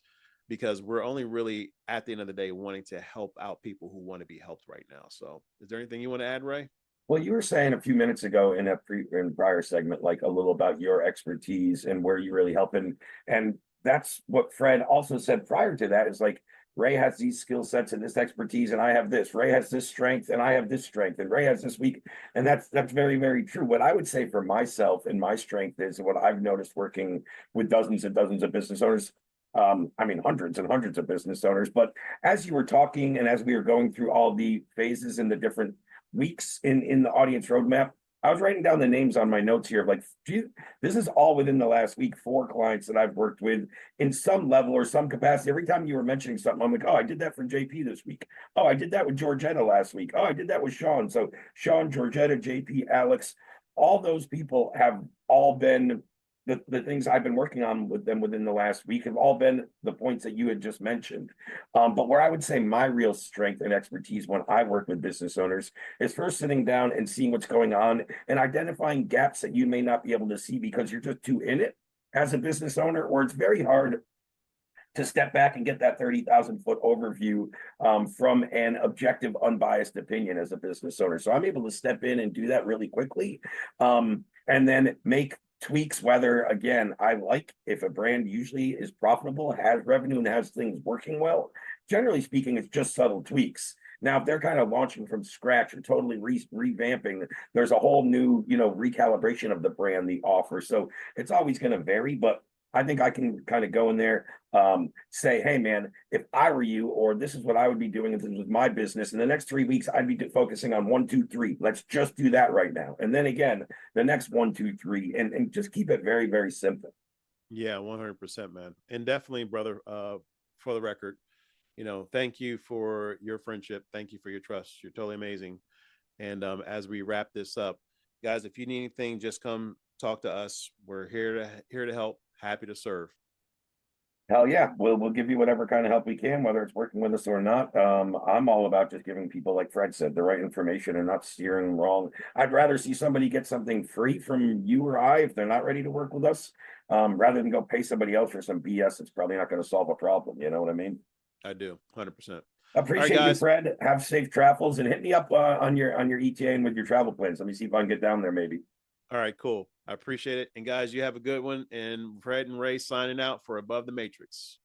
because we're only really, at the end of the day, wanting to help out people who want to be helped right now. So is there anything you want to add, Ray? Well, you were saying a few minutes ago in in prior segment, like a little about your expertise and where you really help. And that's what Fred also said prior to that is like, Ray has these skill sets and this expertise, and I have this. Ray has this strength, and I have this strength, and Ray has this weak. And that's very, very true. What I would say for myself and my strength is what I've noticed working with dozens and dozens of business owners. I mean, hundreds and hundreds of business owners. But as you were talking and as we were going through all the phases and the different weeks in the audience roadmap, I was writing down the names on my notes here of like, gee, this is all within the last week, 4 clients that I've worked with in some level or some capacity. Every time you were mentioning something, I'm like, oh, I did that for JP this week. Oh, I did that with Georgetta last week. Oh, I did that with Sean. So Sean, Georgetta, JP, Alex, all those people have all been the things I've been working on with them within the last week have all been the points that you had just mentioned. But where I would say my real strength and expertise when I work with business owners is first sitting down and seeing what's going on and identifying gaps that you may not be able to see because you're just too in it as a business owner, or it's very hard to step back and get that 30,000-foot overview from an objective, unbiased opinion as a business owner. So I'm able to step in and do that really quickly, and then make tweaks. Whether, again, I like if a brand usually is profitable, has revenue, and has things working well. Generally speaking, it's just subtle tweaks. Now, if they're kind of launching from scratch or totally revamping, there's a whole new, recalibration of the brand, the offer. So it's always going to vary, but I think I can kind of go in there, say, hey, man, if I were you, or this is what I would be doing if this was my business, in the next 3 weeks, I'd be focusing on 1, 2, 3. Let's just do that right now. And then again, the next 1, 2, 3, and just keep it very, very simple. Yeah, 100%, man. And definitely, brother, for the record, thank you for your friendship. Thank you for your trust. You're totally amazing. And as we wrap this up, guys, if you need anything, just come talk to us. We're here to help. Happy to serve. Hell yeah, we'll give you whatever kind of help we can, whether it's working with us or not. I'm all about just giving people, like Fred said, the right information and not steering them wrong. I'd rather see somebody get something free from you or I if they're not ready to work with us, rather than go pay somebody else for some BS. It's probably not going to solve a problem. You know what I mean? I do, 100%. Appreciate you, guys. Fred. Have safe travels and hit me up on your ETA and with your travel plans. Let me see if I can get down there maybe. All right, cool. I appreciate it. And guys, you have a good one. And Fred and Ray signing out for Above the Matrix.